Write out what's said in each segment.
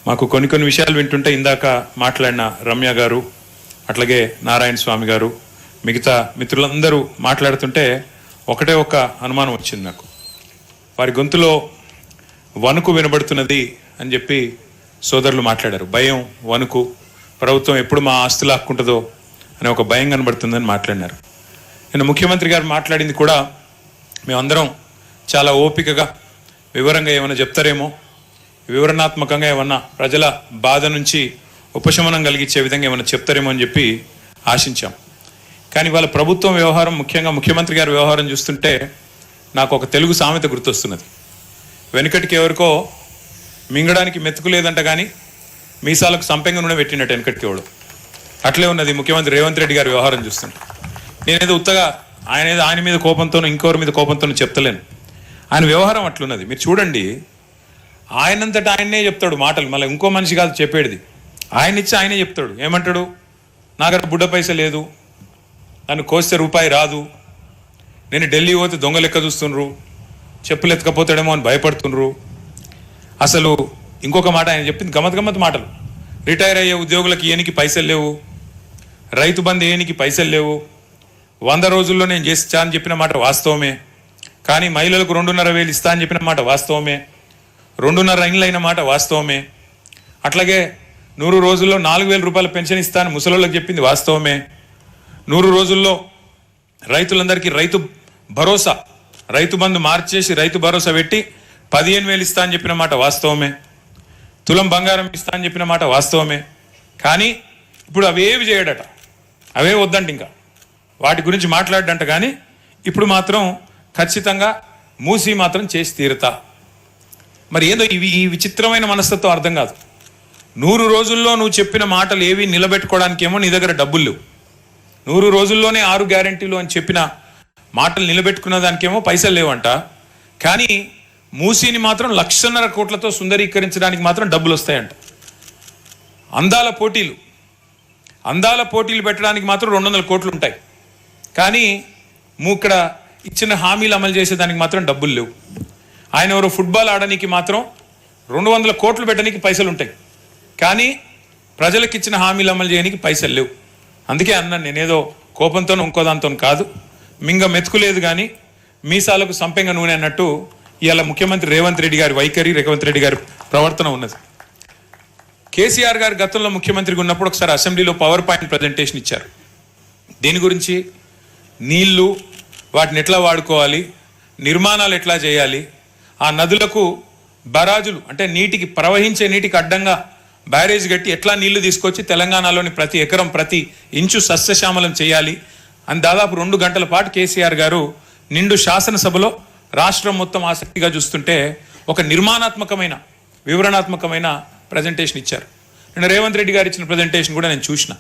మాకు కొన్ని విషయాలు వింటుంటే ఇందాక మాట్లాడిన రమ్య గారు, అట్లాగే నారాయణ స్వామి గారు, మిగతా మిత్రులందరూ మాట్లాడుతుంటే ఒకటే ఒక అనుమానం వచ్చింది నాకు. వారి గొంతులో వణుకు వినబడుతున్నది అని చెప్పి సోదరులు మాట్లాడారు. భయం, వణుకు, ప్రభుత్వం ఎప్పుడు మా ఆస్తులు లాక్కుంటుందో అనే ఒక భయం కనబడుతుందని మాట్లాడినారు. నేను ముఖ్యమంత్రి గారు మాట్లాడింది కూడా మేమందరం చాలా ఓపికగా వివరంగా ఏమైనా చెప్తారేమో, వివరణాత్మకంగా ఏమన్నా ప్రజల బాధ నుంచి ఉపశమనం కలిగించే విధంగా ఏమైనా చెప్తారేమో అని చెప్పి ఆశించాం. కానీ వాళ్ళ ప్రభుత్వం వ్యవహారం, ముఖ్యంగా ముఖ్యమంత్రి గారి వ్యవహారం చూస్తుంటే నాకు ఒక తెలుగు సామెత గుర్తొస్తున్నది. వెనుకటికి ఎవరికో మింగడానికి మెతుకు లేదంట కానీ మీసాలకు సంపెంగ నూనె పెట్టినట్టు వెనుకటికి ఎవడు. అట్లే ఉన్నది ముఖ్యమంత్రి రేవంత్ రెడ్డి గారి వ్యవహారం చూస్తుంటే. నేనేదో ఉత్తగా ఆయన మీద కోపంతోనూ ఇంకొకరి మీద కోపంతోనూ చెప్తలేను. ఆయన వ్యవహారం అట్లున్నది. మీరు చూడండి, ఆయనంతటా ఆయన్నే చెప్తాడు మాటలు. మళ్ళీ ఇంకో మనిషి కాదు చెప్పేది, ఆయన ఇచ్చి ఆయనే చెప్తాడు. ఏమంటాడు? నాగర బుడ్డ పైస లేదు, నన్ను కోస్తే రూపాయి రాదు, నేను ఢిల్లీ పోతే దొంగ లెక్క చూస్తుండ్రు, చెప్పులు ఎత్తుకపోతాడేమో అని భయపడుతుండ్రు. అసలు ఇంకొక మాట ఆయన చెప్పింది గమ్మత్ మాటలు. రిటైర్ అయ్యే ఉద్యోగులకు ఏనికి పైసలు లేవు, రైతు బంధు ఏనికి పైసలు లేవు, 100 రోజుల్లో నేను చేస్తా అని చెప్పిన మాట వాస్తవమే, కానీ మహిళలకు 2,500 ఇస్తా అని చెప్పిన మాట వాస్తవమే, 2.5 ఇండ్లు అయిన మాట వాస్తవమే, అట్లాగే 100 రోజుల్లో 4,000 రూపాయల పెన్షన్ ఇస్తా అని ముసలోళ్ళకి చెప్పింది వాస్తవమే, 100 రోజుల్లో రైతులందరికీ రైతు బంధు మార్చేసి రైతు భరోసా పెట్టి 15,000 ఇస్తా అని చెప్పిన మాట వాస్తవమే, తులం బంగారం ఇస్తా అని చెప్పిన మాట వాస్తవమే. కానీ ఇప్పుడు అవేవి చేయడట, అవే వద్దంట, ఇంకా వాటి గురించి మాట్లాడంట. కానీ ఇప్పుడు మాత్రం ఖచ్చితంగా మూసి మాత్రం చేసి తీరుతా. మరి ఏదో ఈ విచిత్రమైన మనస్తత్వం అర్థం కాదు. 100 రోజుల్లో నువ్వు చెప్పిన మాటలు ఏవి నిలబెట్టుకోవడానికేమో నీ దగ్గర డబ్బులు లేవు. 100 రోజుల్లోనే 6 గ్యారెంటీలు అని చెప్పిన మాటలు నిలబెట్టుకున్న దానికేమో పైసలు లేవంట. కానీ మూసీని మాత్రం 1,50,000 కోట్లతో సుందరీకరించడానికి మాత్రం డబ్బులు వస్తాయంట. అందాల పోటీలు పెట్టడానికి మాత్రం 200 కోట్లు ఉంటాయి. కానీ ఇక్కడ ఇచ్చిన హామీలు అమలు చేసేదానికి మాత్రం డబ్బులు లేవు. ఆయన ఎవరో ఫుట్బాల్ ఆడడానికి మాత్రం 200 కోట్లు పెట్టడానికి పైసలు ఉంటాయి. కానీ ప్రజలకు ఇచ్చిన హామీలు అమలు చేయడానికి పైసలు లేవు. అందుకే అన్నాను, నేనేదో కోపంతోనూ ఇంకో దాంతో కాదు, మింగ మెతుకులేదు కానీ మీసాలకు సంపెంగ నూనె అన్నట్టు ఇవాళ ముఖ్యమంత్రి రేవంత్ రెడ్డి గారి వైఖరి, రేవంత్ రెడ్డి గారి ప్రవర్తన ఉన్నది. కేసీఆర్ గారు గతంలో ముఖ్యమంత్రిగా ఉన్నప్పుడు ఒకసారి అసెంబ్లీలో పవర్ పాయింట్ ప్రజెంటేషన్ ఇచ్చారు. దీని గురించి నీళ్లు, వాటిని ఎట్లా వాడుకోవాలి, నిర్మాణాలు ఎట్లా చేయాలి, ఆ నదులకు బరాజులు అంటే నీటికి ప్రవహించే నీటికి అడ్డంగా బ్యారేజ్ కట్టి ఎట్లా నీళ్లు తీసుకొచ్చి తెలంగాణలోని ప్రతి ఎకరం ప్రతి ఇంచు సస్యశ్యామలం చేయాలి అని దాదాపు 2 గంటల పాటు కేసీఆర్ గారు నిండు శాసనసభలో రాష్ట్రం మొత్తం ఆసక్తిగా చూస్తుంటే ఒక నిర్మాణాత్మకమైన వివరణాత్మకమైన ప్రజెంటేషన్ ఇచ్చారు. నేను రేవంత్ రెడ్డి గారు ఇచ్చిన ప్రజెంటేషన్ కూడా నేను చూసిన.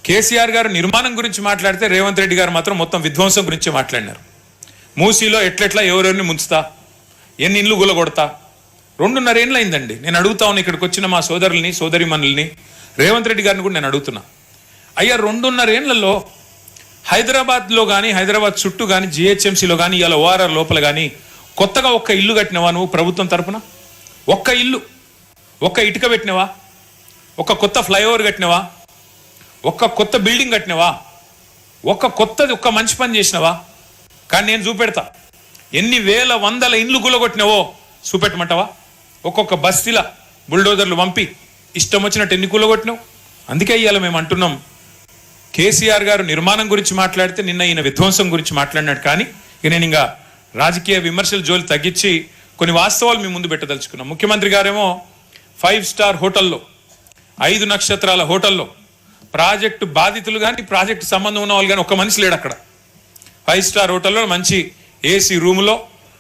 కేసీఆర్ గారు నిర్మాణం గురించి మాట్లాడితే రేవంత్ రెడ్డి గారు మాత్రం మొత్తం విధ్వంసం గురించి మాట్లాడినారు. మూసీలో ఎట్లెట్లా ఎవరెవరిని ముంచుతా, ఎన్ని ఇండ్లు గులగొడతా. 2.5 ఏళ్ళు అయిందండి. నేను అడుగుతా ఉన్నా, ఇక్కడికి వచ్చిన మా సోదరుల్ని సోదరిమణుల్ని, రేవంత్ రెడ్డి గారిని కూడా నేను అడుగుతున్నా, అయ్యా 2.5 ఏళ్లలో హైదరాబాద్లో కానీ హైదరాబాద్ చుట్టూ కానీ జిహెచ్ఎంసీలో కానీ ఇవాళ ఓఆర్ఆర్ లోపల కానీ కొత్తగా ఒక్క ఇల్లు కట్టినవా నువ్వు ప్రభుత్వం తరపున? ఒక్క ఇల్లు, ఒక్క ఇటుక పెట్టినవా? ఒక్క కొత్త ఫ్లైఓవర్ కట్టినవా? ఒక్క కొత్త బిల్డింగ్ కట్టినవా? ఒక్క మంచి పని చేసినవా? కానీ నేను చూపెడతా, ఎన్ని వేల వందల ఇండ్లు కూలగొట్టినవో చూపెట్టమంటావా? ఒక్కొక్క బస్తీల బుల్డోజర్లు పంపి ఇష్టం వచ్చినట్టు ఎన్ని కూలగొట్టినావు? అందుకే ఇవాళ మేము అంటున్నాం, కేసీఆర్ గారు నిర్మాణం గురించి మాట్లాడితే నిన్న ఈయన విధ్వంసం గురించి మాట్లాడినాడు. కానీ నేను ఇంకా రాజకీయ విమర్శల జోలి తగ్గించి కొన్ని వాస్తవాలు మీ ముందు పెట్టదలుచుకున్నాం. ముఖ్యమంత్రి గారేమో 5 స్టార్ హోటల్లో, 5 నక్షత్రాల హోటల్లో ప్రాజెక్టు బాధితులు కానీ ప్రాజెక్టు సంబంధం ఉన్న వాళ్ళు కానీ ఒక్క మనిషి లేడు అక్కడ. 5 స్టార్ హోటల్లో మంచి ఏసీ రూములో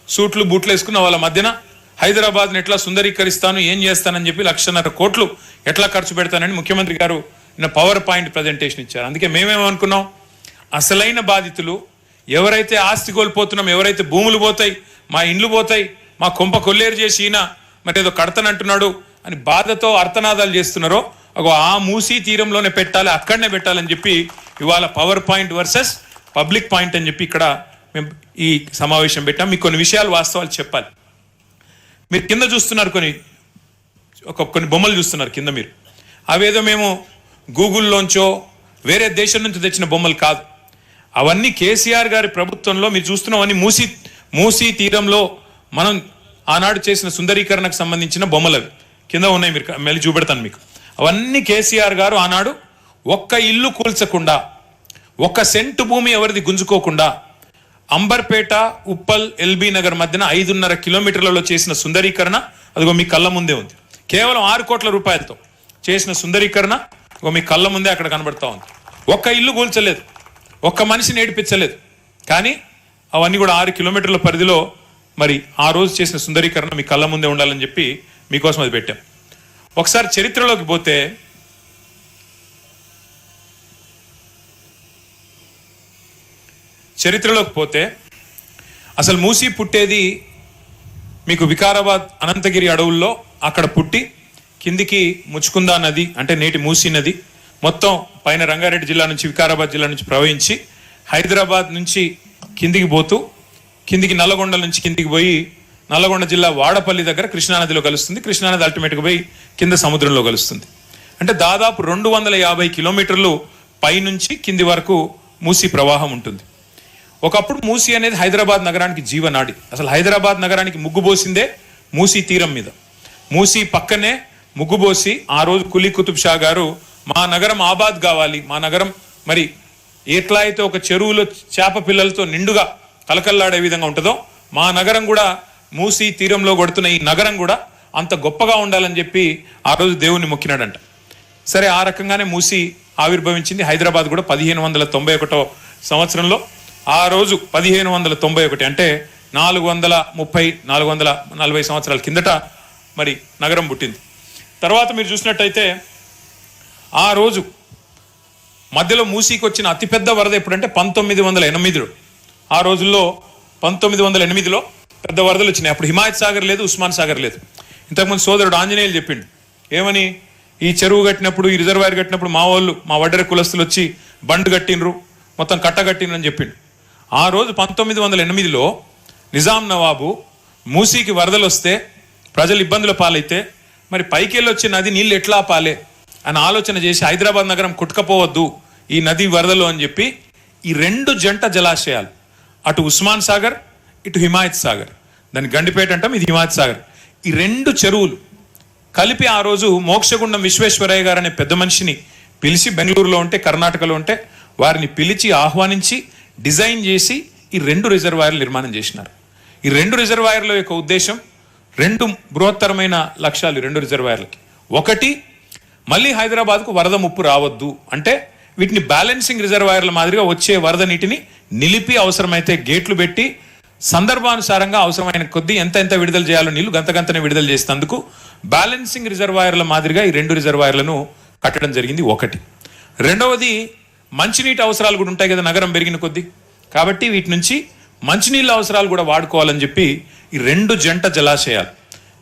సూట్లు బూట్లు వేసుకున్న వాళ్ళ మధ్యన హైదరాబాద్ని ఎట్లా సుందరీకరిస్తాను, ఏం చేస్తానని చెప్పి 1,50,000 కోట్లు ఎట్లా ఖర్చు పెడతానని ముఖ్యమంత్రి గారు నిన్న పవర్ పాయింట్ ప్రజెంటేషన్ ఇచ్చారు. అందుకే మేమేమనుకున్నాం, అసలైన బాధితులు ఎవరైతే ఆస్తి కోల్పోతున్నాం, ఎవరైతే భూములు పోతాయి, మా ఇండ్లు పోతాయి, మా కొంప కొల్లేరు చేసి ఈయన మరి ఏదో కడతానంటున్నాడు అని బాధతో అర్థనాదాలు చేస్తున్నారో ఆ మూసీ తీరంలోనే పెట్టాలి, అక్కడనే పెట్టాలని చెప్పి ఇవాళ power point versus public point అని చెప్పి ఇక్కడ మేము ఈ సమావేశం పెట్టాం. మీకు కొన్ని విషయాలు వాస్తవాలు చెప్పాలి. మీరు కింద చూస్తున్నారు కొన్ని కొన్ని బొమ్మలు చూస్తున్నారు కింద మీరు. అవేదో మేము గూగుల్లోంచో వేరే దేశం నుంచి తెచ్చిన బొమ్మలు కాదు. అవన్నీ కేసీఆర్ గారి ప్రభుత్వంలో మీరు చూస్తున్నవన్నీ మూసీ తీరంలో మనం ఆనాడు చేసిన సుందరీకరణకు సంబంధించిన బొమ్మలు అవి కింద ఉన్నాయి. మీరు మళ్ళీ చూపెడతాను మీకు. అవన్నీ కేసీఆర్ గారు ఆనాడు ఒక్క ఇల్లు కూల్చకుండా, ఒక్క సెంటు భూమి ఎవరిది గుంజుకోకుండా అంబర్పేట, ఉప్పల్, ఎల్బీ నగర్ మధ్యన 5.5 కిలోమీటర్లలో చేసిన సుందరీకరణ అదిగో మీ కళ్ళ ముందే ఉంది. కేవలం 6 కోట్ల రూపాయలతో చేసిన సుందరీకరణ మీ కళ్ళ ముందే అక్కడ కనబడతా ఉంది. ఒక్క ఇల్లు కూల్చలేదు, ఒక్క మనిషిని ఏడిపించలేదు. కానీ అవన్నీ కూడా 6 కిలోమీటర్ల పరిధిలో మరి ఆ రోజు చేసిన సుందరీకరణ మీ కళ్ళ ముందే ఉండాలని చెప్పి మీకోసం అది పెట్టాం. ఒకసారి చరిత్రలోకి పోతే అసలు మూసీ పుట్టేది మీకు వికారాబాద్ అనంతగిరి అడవుల్లో అక్కడ పుట్టి కిందికి ముచ్చుకుందా నది అంటే నేటి మూసీ నది మొత్తం పైన రంగారెడ్డి జిల్లా నుంచి వికారాబాద్ జిల్లా నుంచి ప్రవహించి హైదరాబాద్ నుంచి కిందికి పోతూ కిందికి నల్లగొండ నుంచి కిందికి పోయి నల్లగొండ జిల్లా వాడపల్లి దగ్గర కృష్ణానదిలో కలుస్తుంది. కృష్ణానది అల్టిమేట్గా పోయి కింద సముద్రంలో కలుస్తుంది. అంటే దాదాపు 250 కిలోమీటర్లు పైనుంచి కింది వరకు మూసీ ప్రవాహం ఉంటుంది. ఒకప్పుడు మూసీ అనేది హైదరాబాద్ నగరానికి జీవనాడి. అసలు హైదరాబాద్ నగరానికి ముగ్గుబోసిందే మూసీ తీరం మీద. మూసీ పక్కనే ముగ్గుబోసి ఆ రోజు కులీ కుతుబ్ షా గారు మా నగరం ఆబాద్ కావాలి, మా నగరం మరి ఎట్లా అయితే ఒక చెరువులో చేప పిల్లలతో నిండుగా కలకల్లాడే విధంగా ఉంటుందో మా నగరం కూడా మూసీ తీరంలో కొడుతున్న ఈ నగరం కూడా అంత గొప్పగా ఉండాలని చెప్పి ఆ రోజు దేవుణ్ణి మొక్కినాడంట. సరే, ఆ రకంగానే మూసీ ఆవిర్భవించింది. హైదరాబాద్ కూడా 1591 సంవత్సరంలో ఆ రోజు 1591 అంటే 440 సంవత్సరాల కిందట మరి నగరం పుట్టింది. తర్వాత మీరు చూసినట్టయితే ఆ రోజు మధ్యలో మూసీకి వచ్చిన అతిపెద్ద వరద ఎప్పుడంటే 1908. ఆ రోజుల్లో 1908లో పెద్ద వరదలు వచ్చినాయి. అప్పుడు హిమాయత్ సాగర్ లేదు, ఉస్మాన్ సాగర్ లేదు. ఇంతకుముందు సోదరుడు ఆంజనేయులు చెప్పిండు ఏమని, ఈ చెరువు కట్టినప్పుడు ఈ రిజర్వాయర్ కట్టినప్పుడు మా వాళ్ళు మా వడ్డెర కులస్తులు వచ్చి బండ్ కట్టినరు, మొత్తం కట్టగట్టినరు అని చెప్పిండు. ఆ రోజు 1908లో నిజాం నవాబు మూసీకి వరదలు వస్తే ప్రజలు ఇబ్బందుల పాలైతే మరి పైకి వెళ్ళి వచ్చే నది నీళ్ళు ఎట్లా పాలే అని ఆలోచన చేసి హైదరాబాద్ నగరం కొట్టుకపోవద్దు ఈ నది వరదలు అని చెప్పి ఈ 2 జంట జలాశయాలు, అటు ఉస్మాన్ సాగర్ ఇటు హిమాయత్ సాగర్, దాన్ని గండిపేట అంటాం, ఇది హిమాయత్ సాగర్, ఈ 2 చెరువులు కలిపి ఆ రోజు మోక్షగుండం విశ్వేశ్వరయ్య గారు అనే పెద్ద మనిషిని పిలిచి, బెంగళూరులో ఉంటే కర్ణాటకలో ఉంటే వారిని పిలిచి ఆహ్వానించి డిజైన్ చేసి ఈ 2 రిజర్వాయర్లు నిర్మాణం చేసినారు. ఈ 2 రిజర్వాయర్ల యొక్క ఉద్దేశం 2 బృహత్తరమైన లక్ష్యాలు. 2 రిజర్వాయర్లకి ఒకటి, మళ్ళీ హైదరాబాద్కు వరద ముప్పు రావద్దు అంటే వీటిని బ్యాలెన్సింగ్ రిజర్వాయర్ల మాదిరిగా వచ్చే వరద నీటిని నిలిపి అవసరమైతే గేట్లు పెట్టి సందర్భానుసారంగా అవసరమైన కొద్దీ ఎంత విడుదల చేయాలో నీళ్లు గంతనే విడుదల చేసేందుకు బ్యాలెన్సింగ్ రిజర్వాయర్ల మాదిరిగా ఈ 2 రిజర్వాయర్లను కట్టడం జరిగింది. ఒకటి. రెండవది, మంచినీటి అవసరాలు కూడా ఉంటాయి కదా నగరం పెరిగిన కొద్దీ, కాబట్టి వీటి నుంచి మంచినీళ్ళ అవసరాలు కూడా వాడుకోవాలని చెప్పి ఈ 2 జంట జలాశయాలు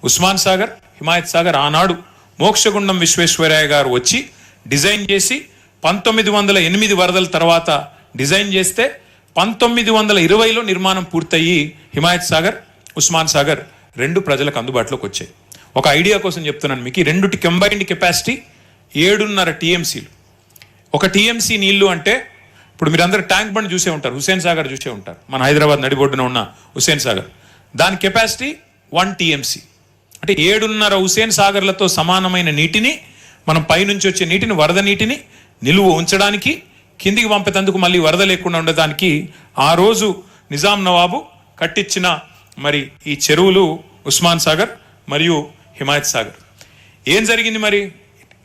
ఉస్మాన్ సాగర్, హిమాయత్ సాగర్ ఆనాడు మోక్షగుండం విశ్వేశ్వరయ్య గారు వచ్చి డిజైన్ చేసి 1908 వరదల తర్వాత డిజైన్ చేస్తే 1920లో నిర్మాణం పూర్తయి హిమాయత్ సాగర్, ఉస్మాన్ సాగర్ 2 ప్రజలకు అందుబాటులోకి వచ్చాయి. ఒక ఐడియా కోసం చెప్తున్నాను మీకు, ఈ 2 కంబైన్డ్ కెపాసిటీ 7.5 టీఎంసీలు. ఒక టీఎంసీ నీళ్లు అంటే ఇప్పుడు మీరు అందరూ ట్యాంక్ బండ్ చూసే ఉంటారు, హుస్సేన్ సాగర్ చూసే ఉంటారు, మన హైదరాబాద్ నడిబొడ్డున ఉన్న హుస్సేన్ సాగర్, దాని కెపాసిటీ 1 టీఎంసీ. అంటే 7.5 హుస్సేన్ సాగర్లతో సమానమైన నీటిని మనం పైనుంచి వచ్చే నీటిని, వరద నీటిని నిలువ ఉంచడానికి, కిందికి పంపేందుకు మళ్ళీ వరద లేకుండా ఉండడానికి ఆ రోజు నిజాం నవాబు కట్టించిన మరి ఈ చెరువులు ఉస్మాన్ సాగర్ మరియు హిమాయత్ సాగర్. ఏం జరిగింది మరి,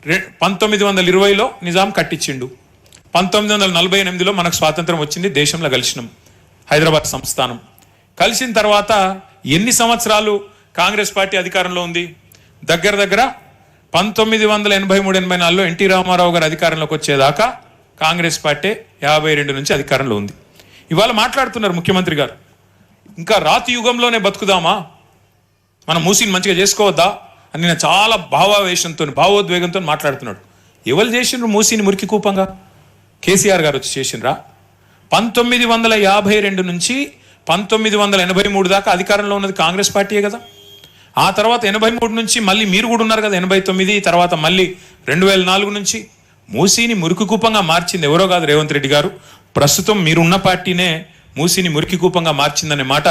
1920లో నిజాం కట్టించిండు, 1948లో మనకు స్వాతంత్రం వచ్చింది, దేశంలో కలిసినాం, హైదరాబాద్ సంస్థానం. కలిసిన తర్వాత ఎన్ని సంవత్సరాలు కాంగ్రెస్ పార్టీ అధికారంలో ఉంది? దగ్గర 1983-84లో ఎన్టీ రామారావు గారు అధికారంలోకి వచ్చేదాకా కాంగ్రెస్ పార్టీ 52 నుంచి అధికారంలో ఉంది. ఇవాళ మాట్లాడుతున్నారు ముఖ్యమంత్రి గారు, ఇంకా రాతి యుగంలోనే బతుకుదామా, మనం మూసీని మంచిగా చేసుకోవద్దా అని నేను చాలా భావోద్వేగంతో మాట్లాడుతున్నాడు. ఎవరు చేసిండ్రు మూసీని మురికి కూపంగా? కేసీఆర్ గారు వచ్చి చేసిండ్రా? 1952 నుంచి 1983 దాకా అధికారంలో ఉన్నది కాంగ్రెస్ పార్టీయే కదా. ఆ తర్వాత 83 నుంచి మళ్ళీ మీరు కూడా ఉన్నారు కదా 89, తర్వాత మళ్ళీ 2004 నుంచి మూసీని మురికి కూపంగా మార్చింది ఎవరో కాదు రేవంత్ రెడ్డి గారు. ప్రస్తుతం మీరున్న పార్టీనే మూసీని మురికి కూపంగా మార్చిందనే మాట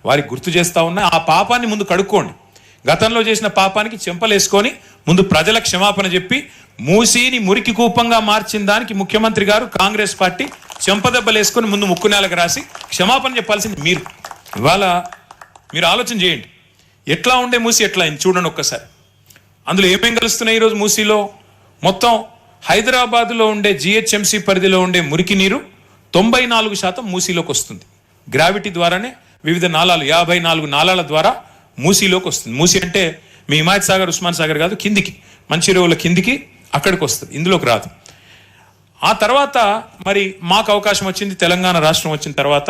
వారికి గుర్తు చేస్తా ఉన్నా. ఆ పాపాన్ని ముందు కడుక్కోండి. గతంలో చేసిన పాపానికి చెంపలేసుకొని ముందు ప్రజల క్షమాపణ చెప్పి మూసీని మురికి కూపంగా మార్చిన దానికి ముఖ్యమంత్రి గారు కాంగ్రెస్ పార్టీ చెంపదెబ్బలేసుకొని ముందు ముక్కు నేలకు రాసి క్షమాపణ చెప్పాల్సింది మీరు. ఇవాళ మీరు ఆలోచన చేయండి, ఎట్లా ఉండే మూసీ ఎట్లా అయింది చూడండి ఒక్కసారి. అందులో ఏమేం కలుస్తున్నాయి ఈరోజు మూసీలో? మొత్తం హైదరాబాద్లో ఉండే జిహెచ్ఎంసీ పరిధిలో ఉండే మురికి నీరు 94% మూసీలోకి వస్తుంది. గ్రావిటీ ద్వారానే వివిధ నాలాలు 54 నాలాల ద్వారా మూసీలోకి వస్తుంది. మూసీ అంటే మీ హిమాయత్ సాగర్, ఉస్మాన్ సాగర్ కాదు, కిందికి మంచిర్యాల కిందికి అక్కడికి వస్తుంది, ఇందులోకి రాదు. ఆ తర్వాత మరి మాకు అవకాశం వచ్చింది, తెలంగాణ రాష్ట్రం వచ్చిన తర్వాత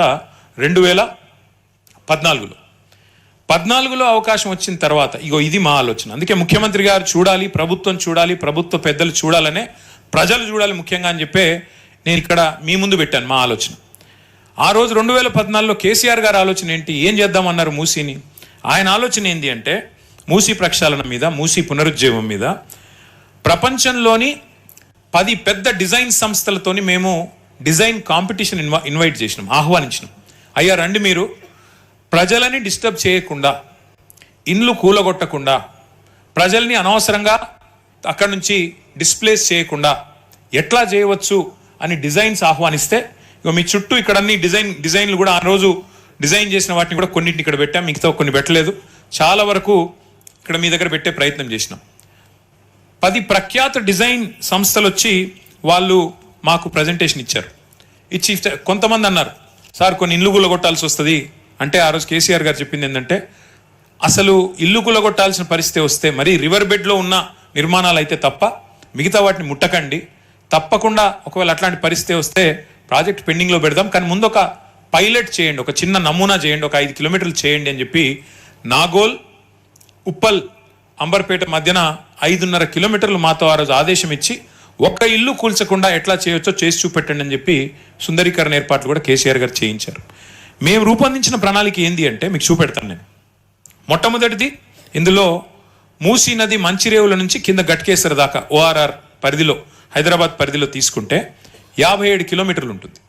2014లో అవకాశం వచ్చిన తర్వాత ఇగో ఇది మా ఆలోచన. అందుకే ముఖ్యమంత్రి గారు చూడాలి, ప్రభుత్వం చూడాలి, ప్రభుత్వ పెద్దలు చూడాలనే, ప్రజలు చూడాలి ముఖ్యంగా అని చెప్పే నేను ఇక్కడ మీ ముందు పెట్టాను మా ఆలోచన. ఆ రోజు 2014లో కేసీఆర్ గారి ఆలోచన ఏంటి, ఏం చేద్దామన్నారు మూసీని? ఆయన ఆలోచన ఏంటి అంటే మూసీ ప్రక్షాళన మీద, మూసీ పునరుజ్జీవం మీద ప్రపంచంలోని 10 పెద్ద డిజైన్ సంస్థలతోని మేము డిజైన్ కాంపిటీషన్ ఇన్వైట్ చేసినాం, ఆహ్వానించినాం. అయ్యా రండి, మీరు ప్రజలని డిస్టర్బ్ చేయకుండా, ఇండ్లు కూలగొట్టకుండా, ప్రజల్ని అనవసరంగా అక్కడి నుంచి డిస్ప్లేస్ చేయకుండా ఎట్లా చేయవచ్చు అని డిజైన్స్ ఆహ్వానిస్తే ఇక మీ చుట్టూ ఇక్కడ అన్ని డిజైన్లు కూడా ఆ రోజు డిజైన్ చేసిన వాటిని కూడా కొన్నింటిని ఇక్కడ పెట్టాం, మిగతా కొన్ని పెట్టలేదు. చాలా వరకు ఇక్కడ మీ దగ్గర పెట్టే ప్రయత్నం చేసినాం. 10 ప్రఖ్యాత డిజైన్ సంస్థలు వచ్చి వాళ్ళు మాకు ప్రజెంటేషన్ ఇచ్చారు. ఇచ్చి కొంతమంది అన్నారు, సార్ కొన్ని ఇల్లు కూలగొట్టాల్సి వస్తుంది అంటే ఆ రోజు కేసీఆర్ గారు చెప్పింది ఏంటంటే అసలు ఇల్లు కూలగొట్టాల్సిన పరిస్థితి వస్తే మరి రివర్ బెడ్లో ఉన్న నిర్మాణాలు అయితే తప్ప మిగతా వాటిని ముట్టకండి, తప్పకుండా ఒకవేళ అట్లాంటి పరిస్థితి వస్తే ప్రాజెక్ట్ పెండింగ్లో పెడదాం, కానీ ముందు ఒక పైలట్ చేయండి, ఒక చిన్న నమూనా చేయండి, ఒక 5 కిలోమీటర్లు చేయండి అని చెప్పి నాగోల్, ఉప్పల్, అంబర్పేట మధ్యన 5.5 కిలోమీటర్లు మాతో ఆ రోజు ఆదేశం ఇచ్చి ఒక్క ఇల్లు కూల్చకుండా ఎట్లా చేయొచ్చో చేసి చూపెట్టండి అని చెప్పి సుందరీకరణ ఏర్పాట్లు కూడా కేసీఆర్ గారు చేయించారు. మేము రూపొందించిన ప్రణాళిక ఏంది అంటే మీకు చూపెడతాను నేను. మొట్టమొదటిది ఇందులో మూసీ నది మంచిరేవుల నుంచి కింద గట్కేసర్ దాకా ఓఆర్ఆర్ పరిధిలో, హైదరాబాద్ పరిధిలో తీసుకుంటే 57 కిలోమీటర్లు ఉంటుంది.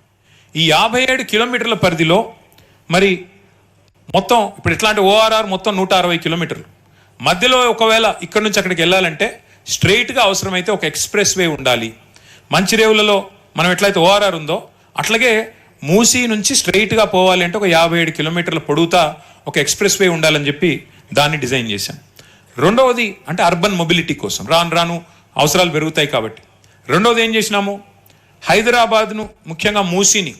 ఈ 57 కిలోమీటర్ల పరిధిలో మరి మొత్తం ఇప్పుడు ఎట్లా అంటే ఓఆర్ఆర్ మొత్తం 160 కిలోమీటర్లు. మధ్యలో ఒకవేళ ఇక్కడ నుంచి అక్కడికి వెళ్ళాలంటే స్ట్రైట్గా అవసరమైతే ఒక ఎక్స్ప్రెస్ వే ఉండాలి. మంచిరేవులలో మనం ఎట్లయితే ఓఆర్ఆర్ ఉందో అట్లాగే మూసీ నుంచి స్ట్రైట్గా పోవాలి అంటే ఒక 57 కిలోమీటర్ల పొడవుతా ఒక ఎక్స్ప్రెస్ వే ఉండాలని చెప్పి దాన్ని డిజైన్ చేశాం. రెండవది అంటే అర్బన్ మొబిలిటీ కోసం, రాను రాను అవసరాలు పెరుగుతాయి కాబట్టి. రెండవది ఏం చేసినాము, హైదరాబాద్ను ముఖ్యంగా మూసీని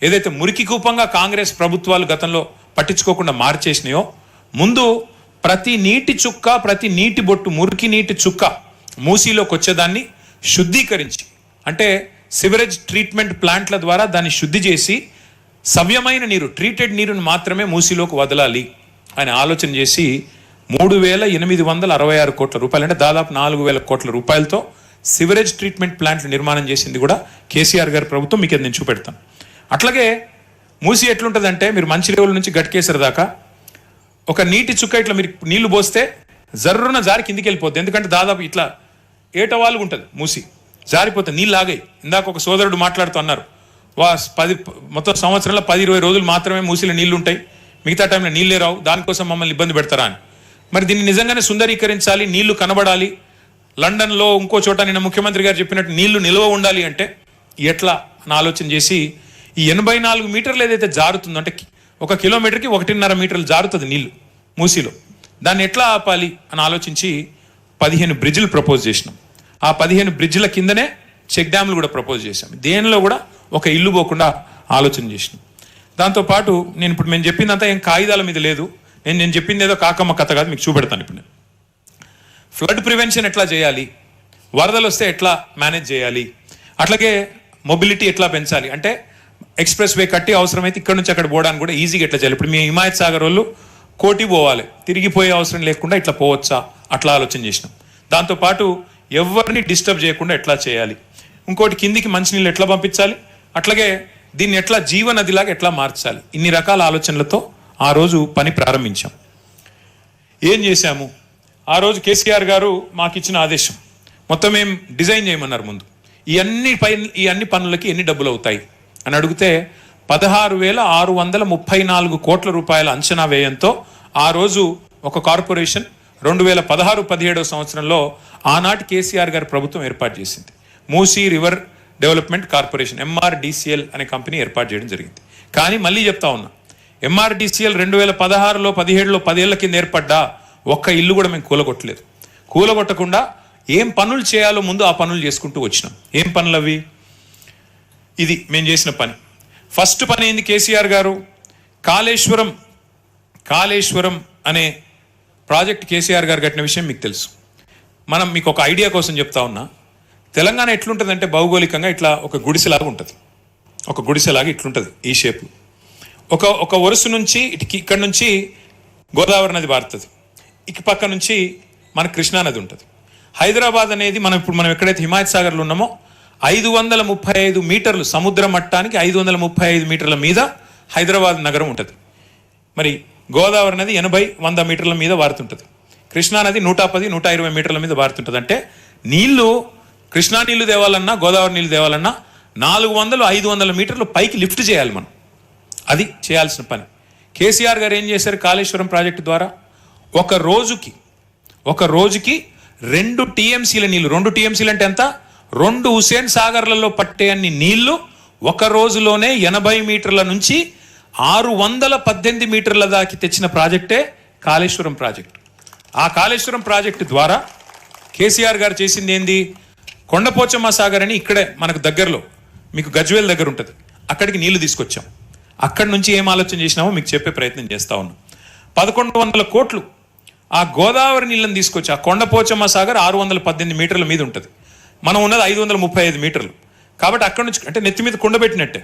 ఏదైతే మురికి కూపంగా కాంగ్రెస్ ప్రభుత్వాలు గతంలో పట్టించుకోకుండా మార్చేసినాయో, ముందు ప్రతి నీటి చుక్క, ప్రతి నీటి బొట్టు, మురికి నీటి చుక్క మూసీలోకి వచ్చేదాన్ని శుద్ధీకరించి, అంటే సివరేజ్ ట్రీట్మెంట్ ప్లాంట్ల ద్వారా దాన్ని శుద్ధి చేసి సవ్యమైన నీరు, ట్రీటెడ్ నీరును మాత్రమే మూసీలోకి వదలాలి అని ఆలోచన చేసి 3,866 కోట్ల రూపాయలు అంటే దాదాపు 4,000 కోట్ల రూపాయలతో సివరేజ్ ట్రీట్మెంట్ ప్లాంట్లు నిర్మాణం చేసింది కూడా కేసీఆర్ గారి ప్రభుత్వం. మీకు అది నేను చూపెడతాను. అట్లాగే మూసీ ఎట్లుంటుందంటే మీరు మంచిరేవుల నుంచి గట్కేసర్ దాకా ఒక నీటి చుక్క ఇట్లా మీరు నీళ్లు పోస్తే జర్రున జారి కిందికి వెళ్ళిపోద్ది. ఎందుకంటే దాదాపు ఇట్లా ఏటవాలుగా ఉంటుంది మూసీ, జారిపోతుంది, నీళ్ళు ఆగాయి. ఇందాక ఒక సోదరుడు మాట్లాడుతూ అన్నారు, మొత్తం సంవత్సరంలో 10-20 రోజులు మాత్రమే మూసీలో నీళ్లు ఉంటాయి, మిగతా టైంలో నీళ్ళే రావు, దానికోసం మమ్మల్ని ఇబ్బంది పెడతారా అని. మరి దీన్ని నిజంగానే సుందరీకరించాలి, నీళ్లు కనబడాలి, లండన్లో ఇంకో చోట నిన్న ముఖ్యమంత్రి గారు చెప్పినట్టు నీళ్లు నిల్వ ఉండాలి అంటే ఎట్లా అని ఆలోచన చేసి ఈ 84 మీటర్లు ఏదైతే జారుతుందో, అంటే 1 కిలోమీటర్కి 1.5 మీటర్లు జారుతుంది నీళ్లు మూసీలో, దాన్ని ఎట్లా ఆపాలి అని ఆలోచించి 15 బ్రిడ్జిలు ప్రపోజ్ చేసినాం. ఆ 15 బ్రిడ్జిల కిందనే చెక్ డ్యామ్లు కూడా ప్రపోజ్ చేశాం. దేనిలో కూడా ఒక ఇల్లు పోకుండా ఆలోచన చేసినాం. దాంతోపాటు నేను ఇప్పుడు మేము చెప్పిందంతా ఏం కాగితాల మీద లేదు, నేను చెప్పింది ఏదో కాకమ్మ కథ కాదు, మీకు చూపెడతాను. ఇప్పుడు నేను ఫ్లడ్ ప్రివెన్షన్ ఎట్లా చేయాలి, వరదలు వస్తే ఎట్లా మేనేజ్ చేయాలి, అట్లాగే మొబిలిటీ ఎట్లా పెంచాలి, అంటే ఎక్స్ప్రెస్ వే కట్టి అవసరమైతే ఇక్కడ నుంచి అక్కడ పోవడానికి కూడా ఈజీగా ఎట్లా చేయాలి. ఇప్పుడు మీ హిమాయత్ సాగర్ వాళ్ళు కోటి పోవాలి, తిరిగిపోయే అవసరం లేకుండా ఇట్లా పోవచ్చా, అట్లా ఆలోచన చేసినాం. దాంతోపాటు ఎవరిని డిస్టర్బ్ చేయకుండా ఎట్లా చేయాలి, ఇంకోటి కిందికి మంచినీళ్ళు ఎట్లా పంపించాలి, అట్లాగే దీన్ని ఎట్లా జీవనదిలాగా ఎట్లా మార్చాలి, ఇన్ని రకాల ఆలోచనలతో ఆ రోజు పని ప్రారంభించాం. ఏం చేశాము? ఆ రోజు కేసీఆర్ గారు మాకు ఇచ్చిన ఆదేశం మొత్తం ఏం డిజైన్ చేయమన్నారు. ముందు ఈ అన్ని పనులకి ఎన్ని డబ్బులు అవుతాయి అని అడిగితే 16,634 కోట్ల రూపాయల అంచనా వ్యయంతో ఆ రోజు ఒక కార్పొరేషన్ 2016-17 సంవత్సరంలో ఆనాటి కేసీఆర్ గారి ప్రభుత్వం ఏర్పాటు చేసింది. Musi river development corporation MRDCL అనే కంపెనీ ఏర్పాటు చేయడం జరిగింది. కానీ మళ్ళీ చెప్తా ఉన్నా, MRDCL 2016లో 17లో 10 ఏళ్ల కింద ఏర్పడ్డా ఒక్క ఇల్లు కూడా మేము కూలగొట్టలేదు. కూలగొట్టకుండా ఏం పనులు చేయాలో ముందు ఆ పనులు చేసుకుంటూ వచ్చినాం. ఏం పనులు అవి? ఇది మేము చేసిన పని. ఫస్ట్ పని ఏంది? కేసీఆర్ గారు కాళేశ్వరం అనే ప్రాజెక్ట్ కేసీఆర్ గారు కట్టిన విషయం మీకు తెలుసు. మీకు ఒక ఐడియా కోసం చెప్తా ఉన్నా. తెలంగాణ ఎట్లుంటుందంటే భౌగోళికంగా ఇట్లా ఒక గుడిసెలాగా ఉంటుంది. ఒక గుడిసెలాగా ఇట్లుంటుంది ఈ షేప్. ఒక వరుస నుంచి ఇక్కడ నుంచి గోదావరి నది పారుతుంది, ఇక పక్క నుంచి మన కృష్ణా నది ఉంటుంది. హైదరాబాద్ అనేది మనం ఎక్కడైతే హిమాయత్ సాగర్లో ఉన్నామో 535 మీటర్లు సముద్ర మట్టానికి 535 మీటర్ల మీద హైదరాబాద్ నగరం ఉంటుంది. మరి గోదావరి నది 80-100 మీటర్ల మీద వారుతుంటుంది. కృష్ణా నది 110-120 మీటర్ల మీద వారుతుంటుంది. అంటే నీళ్లు, కృష్ణా నీళ్లు తేవాలన్నా గోదావరి నీళ్లు తేవాలన్నా 400-500 మీటర్లు పైకి లిఫ్ట్ చేయాలి మనం. అది చేయాల్సిన పని. కేసీఆర్ గారు ఏం చేశారు? కాళేశ్వరం ప్రాజెక్టు ద్వారా ఒక రోజుకి 2 TMCల నీళ్లు, 2 TMCలు అంటే ఎంత? 2 హుసేన్ సాగర్లలో పట్టే అన్ని నీళ్లు ఒక రోజులోనే 80 మీటర్ల నుంచి 618 మీటర్ల దాకా తెచ్చిన ప్రాజెక్టే కాళేశ్వరం ప్రాజెక్టు. ఆ కాళేశ్వరం ప్రాజెక్టు ద్వారా కేసీఆర్ గారు చేసింది ఏంది? కొండపోచమ్మ సాగర్ అని ఇక్కడే మనకు దగ్గరలో, మీకు గజ్వేల్ దగ్గర ఉంటుంది, అక్కడికి నీళ్లు తీసుకొచ్చాం. అక్కడి నుంచి ఏం ఆలోచన చేసినామో మీకు చెప్పే ప్రయత్నం చేస్తా ఉన్నాం. 1100 కోట్లు ఆ గోదావరి నీళ్ళని తీసుకొచ్చి, ఆ కొండపోచమ్మ సాగర్ 618 మీటర్ల మీద ఉంటుంది, మనం ఉన్నది 535 మీటర్లు. కాబట్టి అక్కడి నుంచి అంటే నెత్తి మీద కుండ పెట్టినట్టే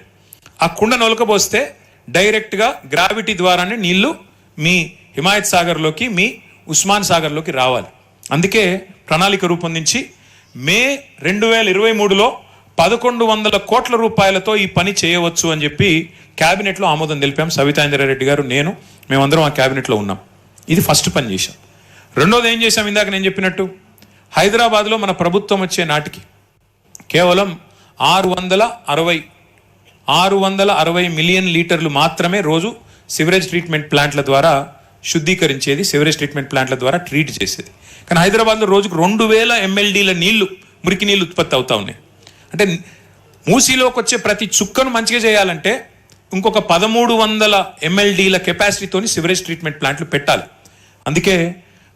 ఆ కుండ నొలకపోస్తే డైరెక్ట్గా గ్రావిటీ ద్వారానే నీళ్లు మీ హిమాయత్ సాగర్లోకి, మీ ఉస్మాన్ సాగర్లోకి రావాలి. అందుకే ప్రణాళిక రూపొందించి మే 2023లో 1100 కోట్ల రూపాయలతో ఈ పని చేయవచ్చు అని చెప్పి క్యాబినెట్లో ఆమోదం తెలిపాం. సవితా ఇంద్రారెడ్డి గారు, మేమందరం ఆ క్యాబినెట్లో ఉన్నాం. ఇది ఫస్ట్ పని చేశాం. రెండోది ఏం చేశాం? ఇందాక నేను చెప్పినట్టు హైదరాబాద్లో మన ప్రభుత్వం వచ్చే నాటికి కేవలం 660 మిలియన్ లీటర్లు మాత్రమే రోజు సివరేజ్ ట్రీట్మెంట్ ప్లాంట్ల ద్వారా శుద్ధీకరించేది, సివరేజ్ ట్రీట్మెంట్ ప్లాంట్ల ద్వారా ట్రీట్ చేసేది. కానీ హైదరాబాద్లో రోజుకు 2000 MLDల నీళ్లు, మురికి నీళ్లు ఉత్పత్తి అవుతా ఉన్నాయి. అంటే మూసీలోకి వచ్చే ప్రతి చుక్కను మంచిగా చేయాలంటే ఇంకొక 1300 MLDల కెపాసిటీతోని సివరేజ్ ట్రీట్మెంట్ ప్లాంట్లు పెట్టాలి. అందుకే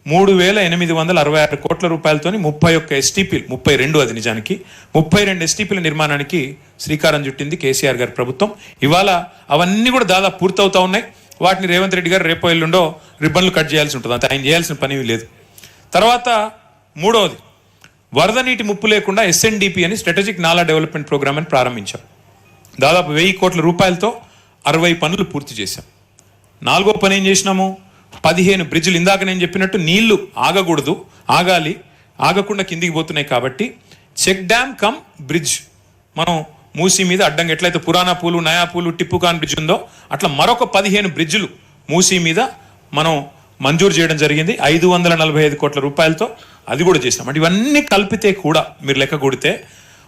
3,866 కోట్ల రూపాయలతోని 31 STPలు, 32 అది నిజానికి 32 STPల నిర్మాణానికి శ్రీకారం చుట్టింది కేసీఆర్ గారి ప్రభుత్వం. ఇవాళ అవన్నీ కూడా దాదాపు పూర్తవుతా ఉన్నాయి. వాటిని రేవంత్ రెడ్డి గారు రేపో ఎల్లుండో రిబ్బన్లు కట్ చేయాల్సి ఉంటుంది. అంతే, ఆయన చేయాల్సిన పని లేదు. తర్వాత మూడవది, వరద నీటి ముప్పు లేకుండా SNDP అని స్ట్రాటజిక్ నాలా డెవలప్మెంట్ ప్రోగ్రామ్ అని ప్రారంభించాం. దాదాపు 1000 కోట్ల రూపాయలతో 60 పనులు పూర్తి చేశాం. నాలుగో పని ఏం చేసినాము? 15 బ్రిడ్జిలు. ఇందాక నేను చెప్పినట్టు నీళ్లు ఆగకూడదు, ఆగకుండా కిందికి పోతున్నాయి కాబట్టి చెక్ డ్యామ్ కమ్ బ్రిడ్జ్ మనం మూసీ మీద అడ్డంగా ఎట్లయితే పురాణా పూలు, నయా పూలు, టిప్పుకాన్ బ్రిడ్జ్ ఉందో అట్లా మరొక 15 బ్రిడ్జిలు మూసీ మీద మనం మంజూరు చేయడం జరిగింది 545 కోట్ల రూపాయలతో. అది కూడా చేసినాం. అంటే ఇవన్నీ కలిపితే కూడా మీరు లెక్క కొడితే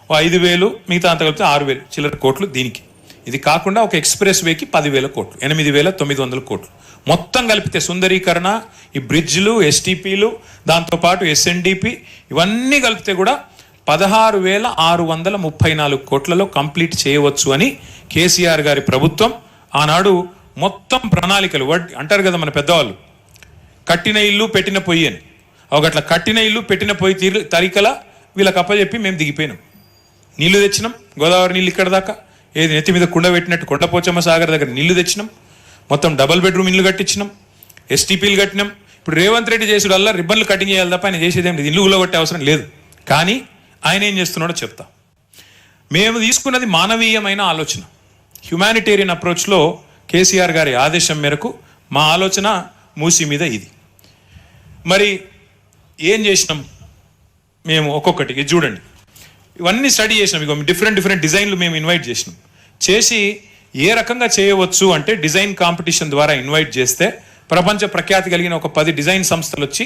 5,000, మిగతా అంత కలిపితే 6,000 చిల్లర కోట్లు దీనికి. ఇది కాకుండా ఒక ఎక్స్ప్రెస్ వేకి 10,000 కోట్లు, 8,900 కోట్లు. మొత్తం కలిపితే సుందరీకరణ, ఈ బ్రిడ్జ్లు, STPలు, దాంతోపాటు SNDP ఇవన్నీ కలిపితే కూడా 16,634 కోట్లలో కంప్లీట్ చేయవచ్చు అని కేసీఆర్ గారి ప్రభుత్వం ఆనాడు మొత్తం ప్రణాళికలు అంటారు కదా మన పెద్దవాళ్ళు, కట్టిన ఇల్లు పెట్టిన పొయ్యి అని. ఒకట్లా కట్టిన ఇల్లు పెట్టిన పొయ్యి తరికల వీళ్ళకి అప్పచెప్పి మేము దిగిపోయినాం. నీళ్లు తెచ్చినాం, గోదావరి నీళ్ళు ఇక్కడ దాకా, ఏది నెత్తి మీద కుండ పెట్టినట్టు కొండపోచమ్మ సాగర్ దగ్గర నీళ్లు తెచ్చినాం, మొత్తం డబల్ బెడ్రూమ్ ఇల్లు కట్టించినాం, STPలు కట్టినాం. ఇప్పుడు రేవంత్ రెడ్డి చేసుడు వల్ల రిబ్బన్లు కటింగ్ చేయాలి తప్ప ఆయన చేసేదేం లేదు, ఇల్లు కూలగొట్టే అవసరం లేదు. కానీ ఆయన ఏం చేస్తున్నాడో చెప్తా. మేము తీసుకున్నది మానవీయమైన ఆలోచన, హ్యుమానిటేరియన్ అప్రోచ్లో కేసీఆర్ గారి ఆదేశం మేరకు మా ఆలోచన మూసీ మీద ఇది. మరి ఏం చేసినాం మేము? ఒక్కొక్కటి ఇది చూడండి, ఇవన్నీ స్టడీ చేసినాం. ఇక డిఫరెంట్ డిజైన్లు మేము ఇన్వైట్ చేసినాం. చేసి ఏ రకంగా చేయవచ్చు అంటే డిజైన్ కాంపిటీషన్ ద్వారా ఇన్వైట్ చేస్తే ప్రపంచ ప్రఖ్యాతి కలిగిన ఒక 10 డిజైన్ సంస్థలు వచ్చి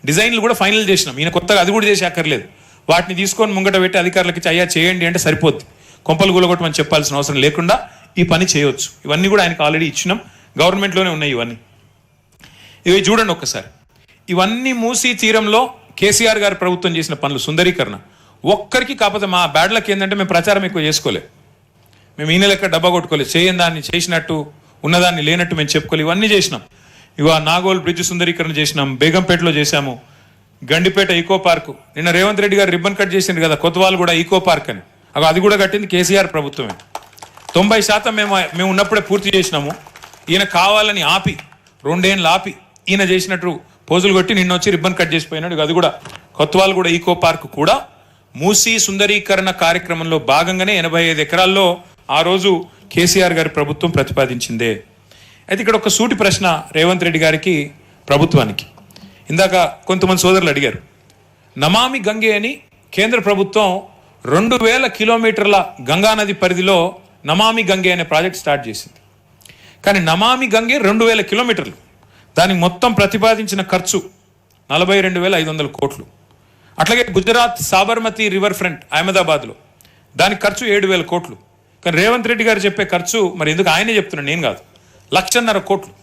డిజైన్లు కూడా ఫైనల్ చేసినాం. ఈయన కొత్తగా అది కూడా చేసి అక్కర్లేదు. వాటిని తీసుకొని ముంగట పెట్టి అధికారులకి అయ్యా చేయండి అంటే సరిపోద్ది. కొంపలు కూలగొట్టమని చెప్పాల్సిన అవసరం లేకుండా ఈ పని చేయవచ్చు. ఇవన్నీ కూడా ఆయనకు ఆల్రెడీ ఇచ్చినాం, గవర్నమెంట్లోనే ఉన్నాయి ఇవన్నీ. ఇవి చూడండి ఒక్కసారి. ఇవన్నీ మూసీ తీరంలో కేసీఆర్ గారి ప్రభుత్వం చేసిన పనులు సుందరీకరణ. ఒక్కరికి కాకపోతే మా బ్యాడ్ లక్ ఏంటంటే మేము ప్రచారం ఎక్కువ చేసుకోలేదు. మేము ఈయన లెక్క డబ్బా కొట్టుకోలేదు. చేయని దాన్ని చేసినట్టు, ఉన్నదాన్ని లేనట్టు మేము చెప్పుకోలేదు. ఇవన్నీ చేసినాం. నాగోల్ బ్రిడ్జ్ సుందరీకరణ చేసినాం, బేగంపేటలో చేశాము, గండిపేట ఈకో పార్కు. నిన్న రేవంత్ రెడ్డి గారు రిబ్బన్ కట్ చేసిండ్రు కదా కొత్తవాళ్ళు కూడా ఈకో పార్క్ అని. అది కూడా కట్టింది కేసీఆర్ ప్రభుత్వమే. 90% మేము ఉన్నప్పుడే పూర్తి చేసినాము. ఈయన కావాలని ఆపి 2 ఏళ్ళు ఆపి ఈయన చేసినట్టు పోజులు కొట్టి నిన్న వచ్చి రిబ్బన్ కట్ చేసిపోయినాడు. అది కూడా కొత్తవాళ్ళు కూడా ఈకో పార్క్ కూడా మూసీ సుందరీకరణ కార్యక్రమంలో భాగంగానే 85 ఎకరాల్లో ఆ రోజు కేసీఆర్ గారి ప్రభుత్వం ప్రతిపాదించిందే. అయితే ఇక్కడ ఒక సూటి ప్రశ్న రేవంత్ రెడ్డి గారికి, ప్రభుత్వానికి. ఇందాక కొంతమంది సోదరులు అడిగారు. నమామి గంగే అని కేంద్ర ప్రభుత్వం 2000 కిలోమీటర్ల గంగానది పరిధిలో నమామి గంగే అనే ప్రాజెక్ట్ స్టార్ట్ చేసింది. కానీ నమామి గంగే 2000 కిలోమీటర్లు. దానికి మొత్తం ప్రతిపాదించిన ఖర్చు 42,500 కోట్లు. అట్లాగే గుజరాత్ సాబర్మతి రివర్ ఫ్రంట్ అహ్మదాబాద్లో దానికి ఖర్చు 7,000 కోట్లు. కానీ రేవంత్ రెడ్డి గారు చెప్పే ఖర్చు మరి ఎందుకు ఆయనే చెప్తున్నాను, నేను కాదు, 1,50,000 కోట్లు.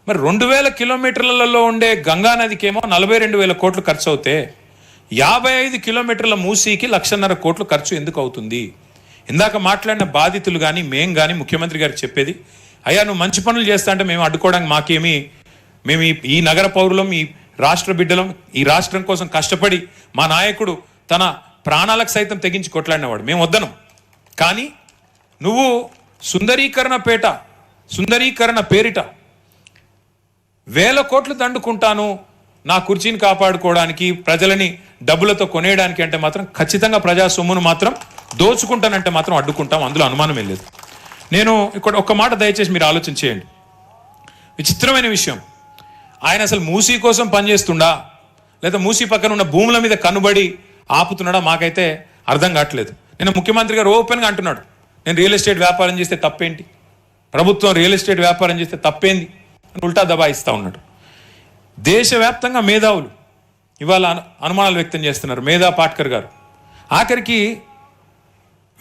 మరి 2000 కిలోమీటర్లలో ఉండే గంగా నదికేమో 42,000 కోట్లు ఖర్చు అవుతే 55 కిలోమీటర్ల మూసీకి 1,50,000 కోట్లు ఖర్చు ఎందుకు అవుతుంది? ఇందాక మాట్లాడిన బాధితులు కానీ మేం కానీ ముఖ్యమంత్రి గారికి చెప్పేది, అయ్యా నువ్వు మంచి పనులు చేస్తా అంటే మేము అడ్డుకోవడానికి మాకేమి, మేము ఈ నగర పౌరులం, ఈ రాష్ట్ర బిడ్డలం, ఈ రాష్ట్రం కోసం కష్టపడి మా నాయకుడు తన ప్రాణాలకు సైతం తెగించి కొట్లాడినవాడు, మేము వద్దనం. కానీ నువ్వు సుందరీకరణ పేరిట 1000 కోట్లు దండుకుంటాను నా కుర్చీని కాపాడుకోవడానికి, ప్రజలని డబ్బులతో కొనేయడానికి అంటే మాత్రం ఖచ్చితంగా ప్రజా సొమ్మును మాత్రం దోచుకుంటానంటే మాత్రం అడ్డుకుంటాం, అందులో అనుమానం లేదు. నేను ఇక్కడ ఒక్క మాట దయచేసి మీరు ఆలోచన చేయండి. విచిత్రమైన విషయం, ఆయన అసలు మూసీ కోసం పనిచేస్తుండా లేదా మూసీ పక్కన ఉన్న భూముల మీద కనుబడి ఆపుతున్నాడా మాకైతే అర్థం కావట్లేదు. నేను ముఖ్యమంత్రి గారు ఓపెన్గా అంటున్నాడు, నేను రియల్ ఎస్టేట్ వ్యాపారం చేస్తే తప్పేంటి, ప్రభుత్వం రియల్ ఎస్టేట్ వ్యాపారం చేస్తే తప్పేంది అని ఉల్టా దబాయిస్తూ ఉన్నాడు. దేశవ్యాప్తంగా మేధావులు ఇవాళ అనుమానాలు వ్యక్తం చేస్తున్నారు. మేధా పాట్కర్ గారు ఆఖరికి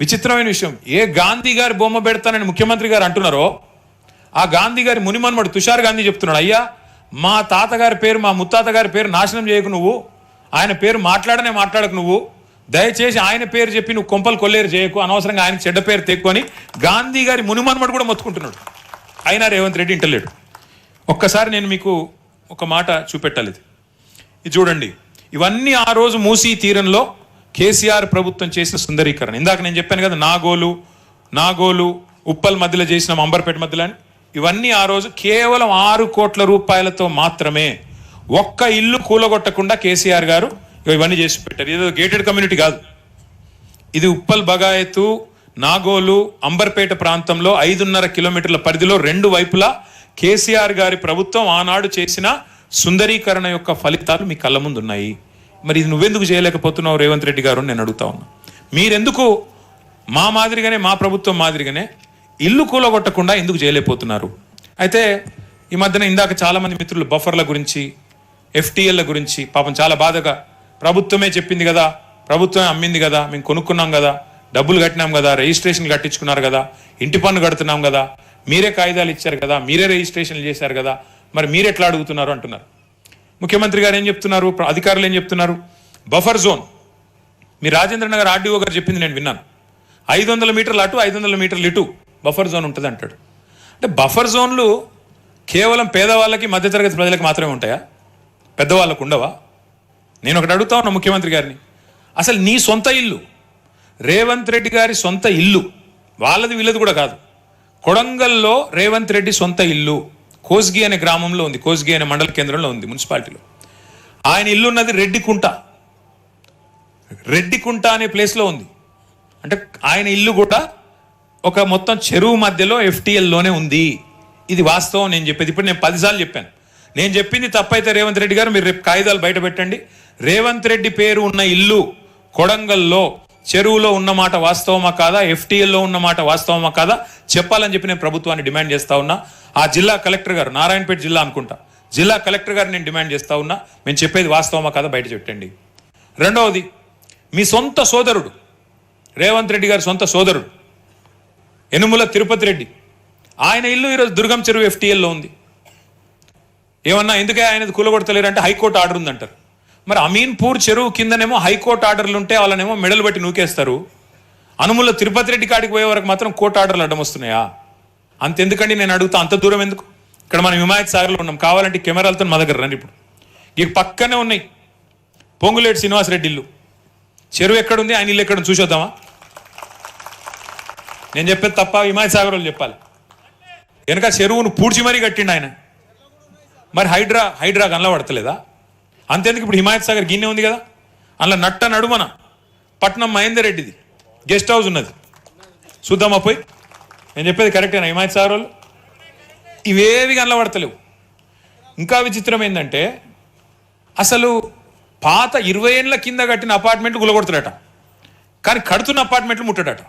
విచిత్రమైన విషయం, ఏ గాంధీ గారి బొమ్మ పెడతానని ముఖ్యమంత్రి గారు అంటున్నారో ఆ గాంధీ గారి మునిమన్మడు తుషార్ గాంధీ చెప్తున్నాడు, అయ్యా మా తాతగారి పేరు, మా ముత్తాత గారి పేరు నాశనం చేయకు నువ్వు, ఆయన పేరు మాట్లాడకు నువ్వు, దయచేసి ఆయన పేరు చెప్పి నువ్వు కొంపలు కొల్లేరు చేయకు, అనవసరంగా ఆయన చెడ్డ పేరు తెక్కుని గాంధీ గారి మునిమన్మడు కూడా మొత్తుకుంటున్నాడు. అయినా రేవంత్ రెడ్డి ఇంటలేడు. ఒక్కసారి నేను మీకు ఒక మాట చూపెట్టాలి. ఇది చూడండి, ఇవన్నీ ఆ రోజు మూసీ తీరంలో కేసీఆర్ ప్రభుత్వం చేసిన సుందరీకరణ. ఇందాక నేను చెప్పాను కదా, నాగోలు ఉప్పల్ మధ్యలో చేసిన అంబర్పేట మధ్యలో అని. ఇవన్నీ ఆ రోజు కేవలం 6 కోట్ల రూపాయలతో మాత్రమే, ఒక్క ఇల్లు కూలగొట్టకుండా కేసీఆర్ గారు ఇవన్నీ చేసి పెట్టారు. ఏదో గేటెడ్ కమ్యూనిటీ కాదు, ఇది ఉప్పల్ బగాయతు నాగోలు అంబర్పేట ప్రాంతంలో 5.5 కిలోమీటర్ల పరిధిలో 2 వైపులా కేసీఆర్ గారి ప్రభుత్వం ఆనాడు చేసిన సుందరీకరణ యొక్క ఫలితాలు మీ కళ్ళ ముందు ఉన్నాయి. మరి ఇది నువ్వెందుకు చేయలేకపోతున్నావు రేవంత్ రెడ్డి గారు నేను అడుగుతా ఉన్నా. మీరెందుకు మా మాదిరిగానే, మా ప్రభుత్వం మాదిరిగానే ఇల్లు కూలగొట్టకుండా ఎందుకు చేయలేకపోతున్నారు? అయితే ఈ మధ్యన ఇందాక చాలామంది మిత్రులు బఫర్ల గురించి, FTLల గురించి పాపం చాలా బాధగా, ప్రభుత్వమే చెప్పింది కదా, ప్రభుత్వమే అమ్మింది కదా, మేము కొనుక్కున్నాం కదా, డబ్బులు కట్టినాం కదా, రిజిస్ట్రేషన్లు కట్టించుకున్నారు కదా, ఇంటి పన్ను కడుతున్నాం కదా, మీరే కాగితాలు ఇచ్చారు కదా, మీరే రిజిస్ట్రేషన్లు చేశారు కదా, మరి మీరెట్లా అడుగుతున్నారు అంటున్నారు. ముఖ్యమంత్రి గారు ఏం చెప్తున్నారు, అధికారులు ఏం చెప్తున్నారు, బఫర్ జోన్ మీ రాజేంద్ర నగర్ RDO గారు చెప్పింది నేను విన్నాను, 500 మీటర్లు అటు 500 మీటర్లు ఇటు బఫర్ జోన్ ఉంటుంది అంటాడు. అంటే బఫర్ జోన్లు కేవలం పేదవాళ్ళకి, మధ్యతరగతి ప్రజలకు మాత్రమే ఉంటాయా, పెద్దవాళ్ళకు ఉండవా? నేను ఒకటి అడుగుతా ఉన్నా ముఖ్యమంత్రి గారిని, అసలు నీ సొంత ఇల్లు, రేవంత్ రెడ్డి గారి సొంత ఇల్లు, వాళ్ళది వీళ్ళది కూడా కాదు, కొడంగల్లో రేవంత్ రెడ్డి సొంత ఇల్లు కోస్గి అనే గ్రామంలో ఉంది, కోస్గి అనే మండల కేంద్రంలో ఉంది మున్సిపాలిటీలో. ఆయన ఇల్లు ఉన్నది రెడ్డికుంట అనే ప్లేస్లో ఉంది. అంటే ఆయన ఇల్లు కూడా ఒక మొత్తం చెరువు మధ్యలో FTLలోనే ఉంది. ఇది వాస్తవం నేను చెప్పేది. ఇప్పుడు నేను 10 సార్లు చెప్పాను. నేను చెప్పింది తప్పైతే రేవంత్ రెడ్డి గారు మీరు రేపు కాగితాలు బయట పెట్టండి. రేవంత్ రెడ్డి పేరు ఉన్న ఇల్లు కొడంగల్లో చెరువులో ఉన్నమాట వాస్తవమా కాదా, FTLలో ఉన్నమాట వాస్తవమా కాదా చెప్పాలని చెప్పి నేను ప్రభుత్వాన్ని డిమాండ్ చేస్తా ఉన్నా. ఆ జిల్లా కలెక్టర్ గారు, నారాయణపేట జిల్లా అనుకుంటా, జిల్లా కలెక్టర్ గారు నేను డిమాండ్ చేస్తా ఉన్నా, మేము చెప్పేది వాస్తవమా కదా బయట చెప్పండి. రెండవది, మీ సొంత సోదరుడు రేవంత్ రెడ్డి గారి సొంత సోదరుడు యనుమల తిరుపతి రెడ్డి, ఆయన ఇల్లు ఈరోజు దుర్గం చెరువు FTLలో ఉంది. ఏమన్నా ఎందుకే ఆయనది కూలగొడతలేరంటే హైకోర్టు ఆర్డర్ ఉందంటారు. మరి అమీన్పూర్ చెరువు కిందనేమో హైకోర్టు ఆర్డర్లు ఉంటే వాళ్ళనేమో మెడలు బట్టి నూకేస్తారు. అనుముల తిరుపతి రెడ్డి కాడికి పోయే వరకు మాత్రం కోర్టు ఆర్డర్లు అడ్డం వస్తున్నాయా? అంతెందుకండి నేను అడుగుతా, అంత దూరం ఎందుకు? ఇక్కడ మనం హిమాయత్ సాగర్లో ఉన్నాం, కావాలంటే కెమెరాలతో మా దగ్గర రండి. ఇప్పుడు ఇక పక్కనే ఉన్నాయి పొంగులేటి శ్రీనివాసరెడ్డి ఇల్లు. చెరువు ఎక్కడుంది, ఆయన ఇల్లు ఎక్కడ చూసొద్దామా? నేను చెప్పేది తప్ప హిమాయత్ సాగర్ వాళ్ళు చెప్పాలి. వెనక చెరువును పూడ్చి మరీ కట్టిండు ఆయన. మరి హైడ్రా కనబడతలేదా? అంతేందుకు ఇప్పుడు హిమాయత్ సాగర్ గిన్నె ఉంది కదా, అందులో నట్ట నడుమన పట్నం మహేందర్ రెడ్డిది గెస్ట్ హౌస్ ఉన్నది, చూద్దామా పోయి? నేను చెప్పేది కరెక్టేనా? హిమాయత్ సాగర్ వాళ్ళు ఇవేవి కనబడతలేవు. ఇంకా విచిత్రం ఏంటంటే అసలు పాత 20 ఏళ్ళ కింద కట్టిన అపార్ట్మెంట్లు గులగొడతాడట, కానీ కడుతున్న అపార్ట్మెంట్లు ముట్టడట.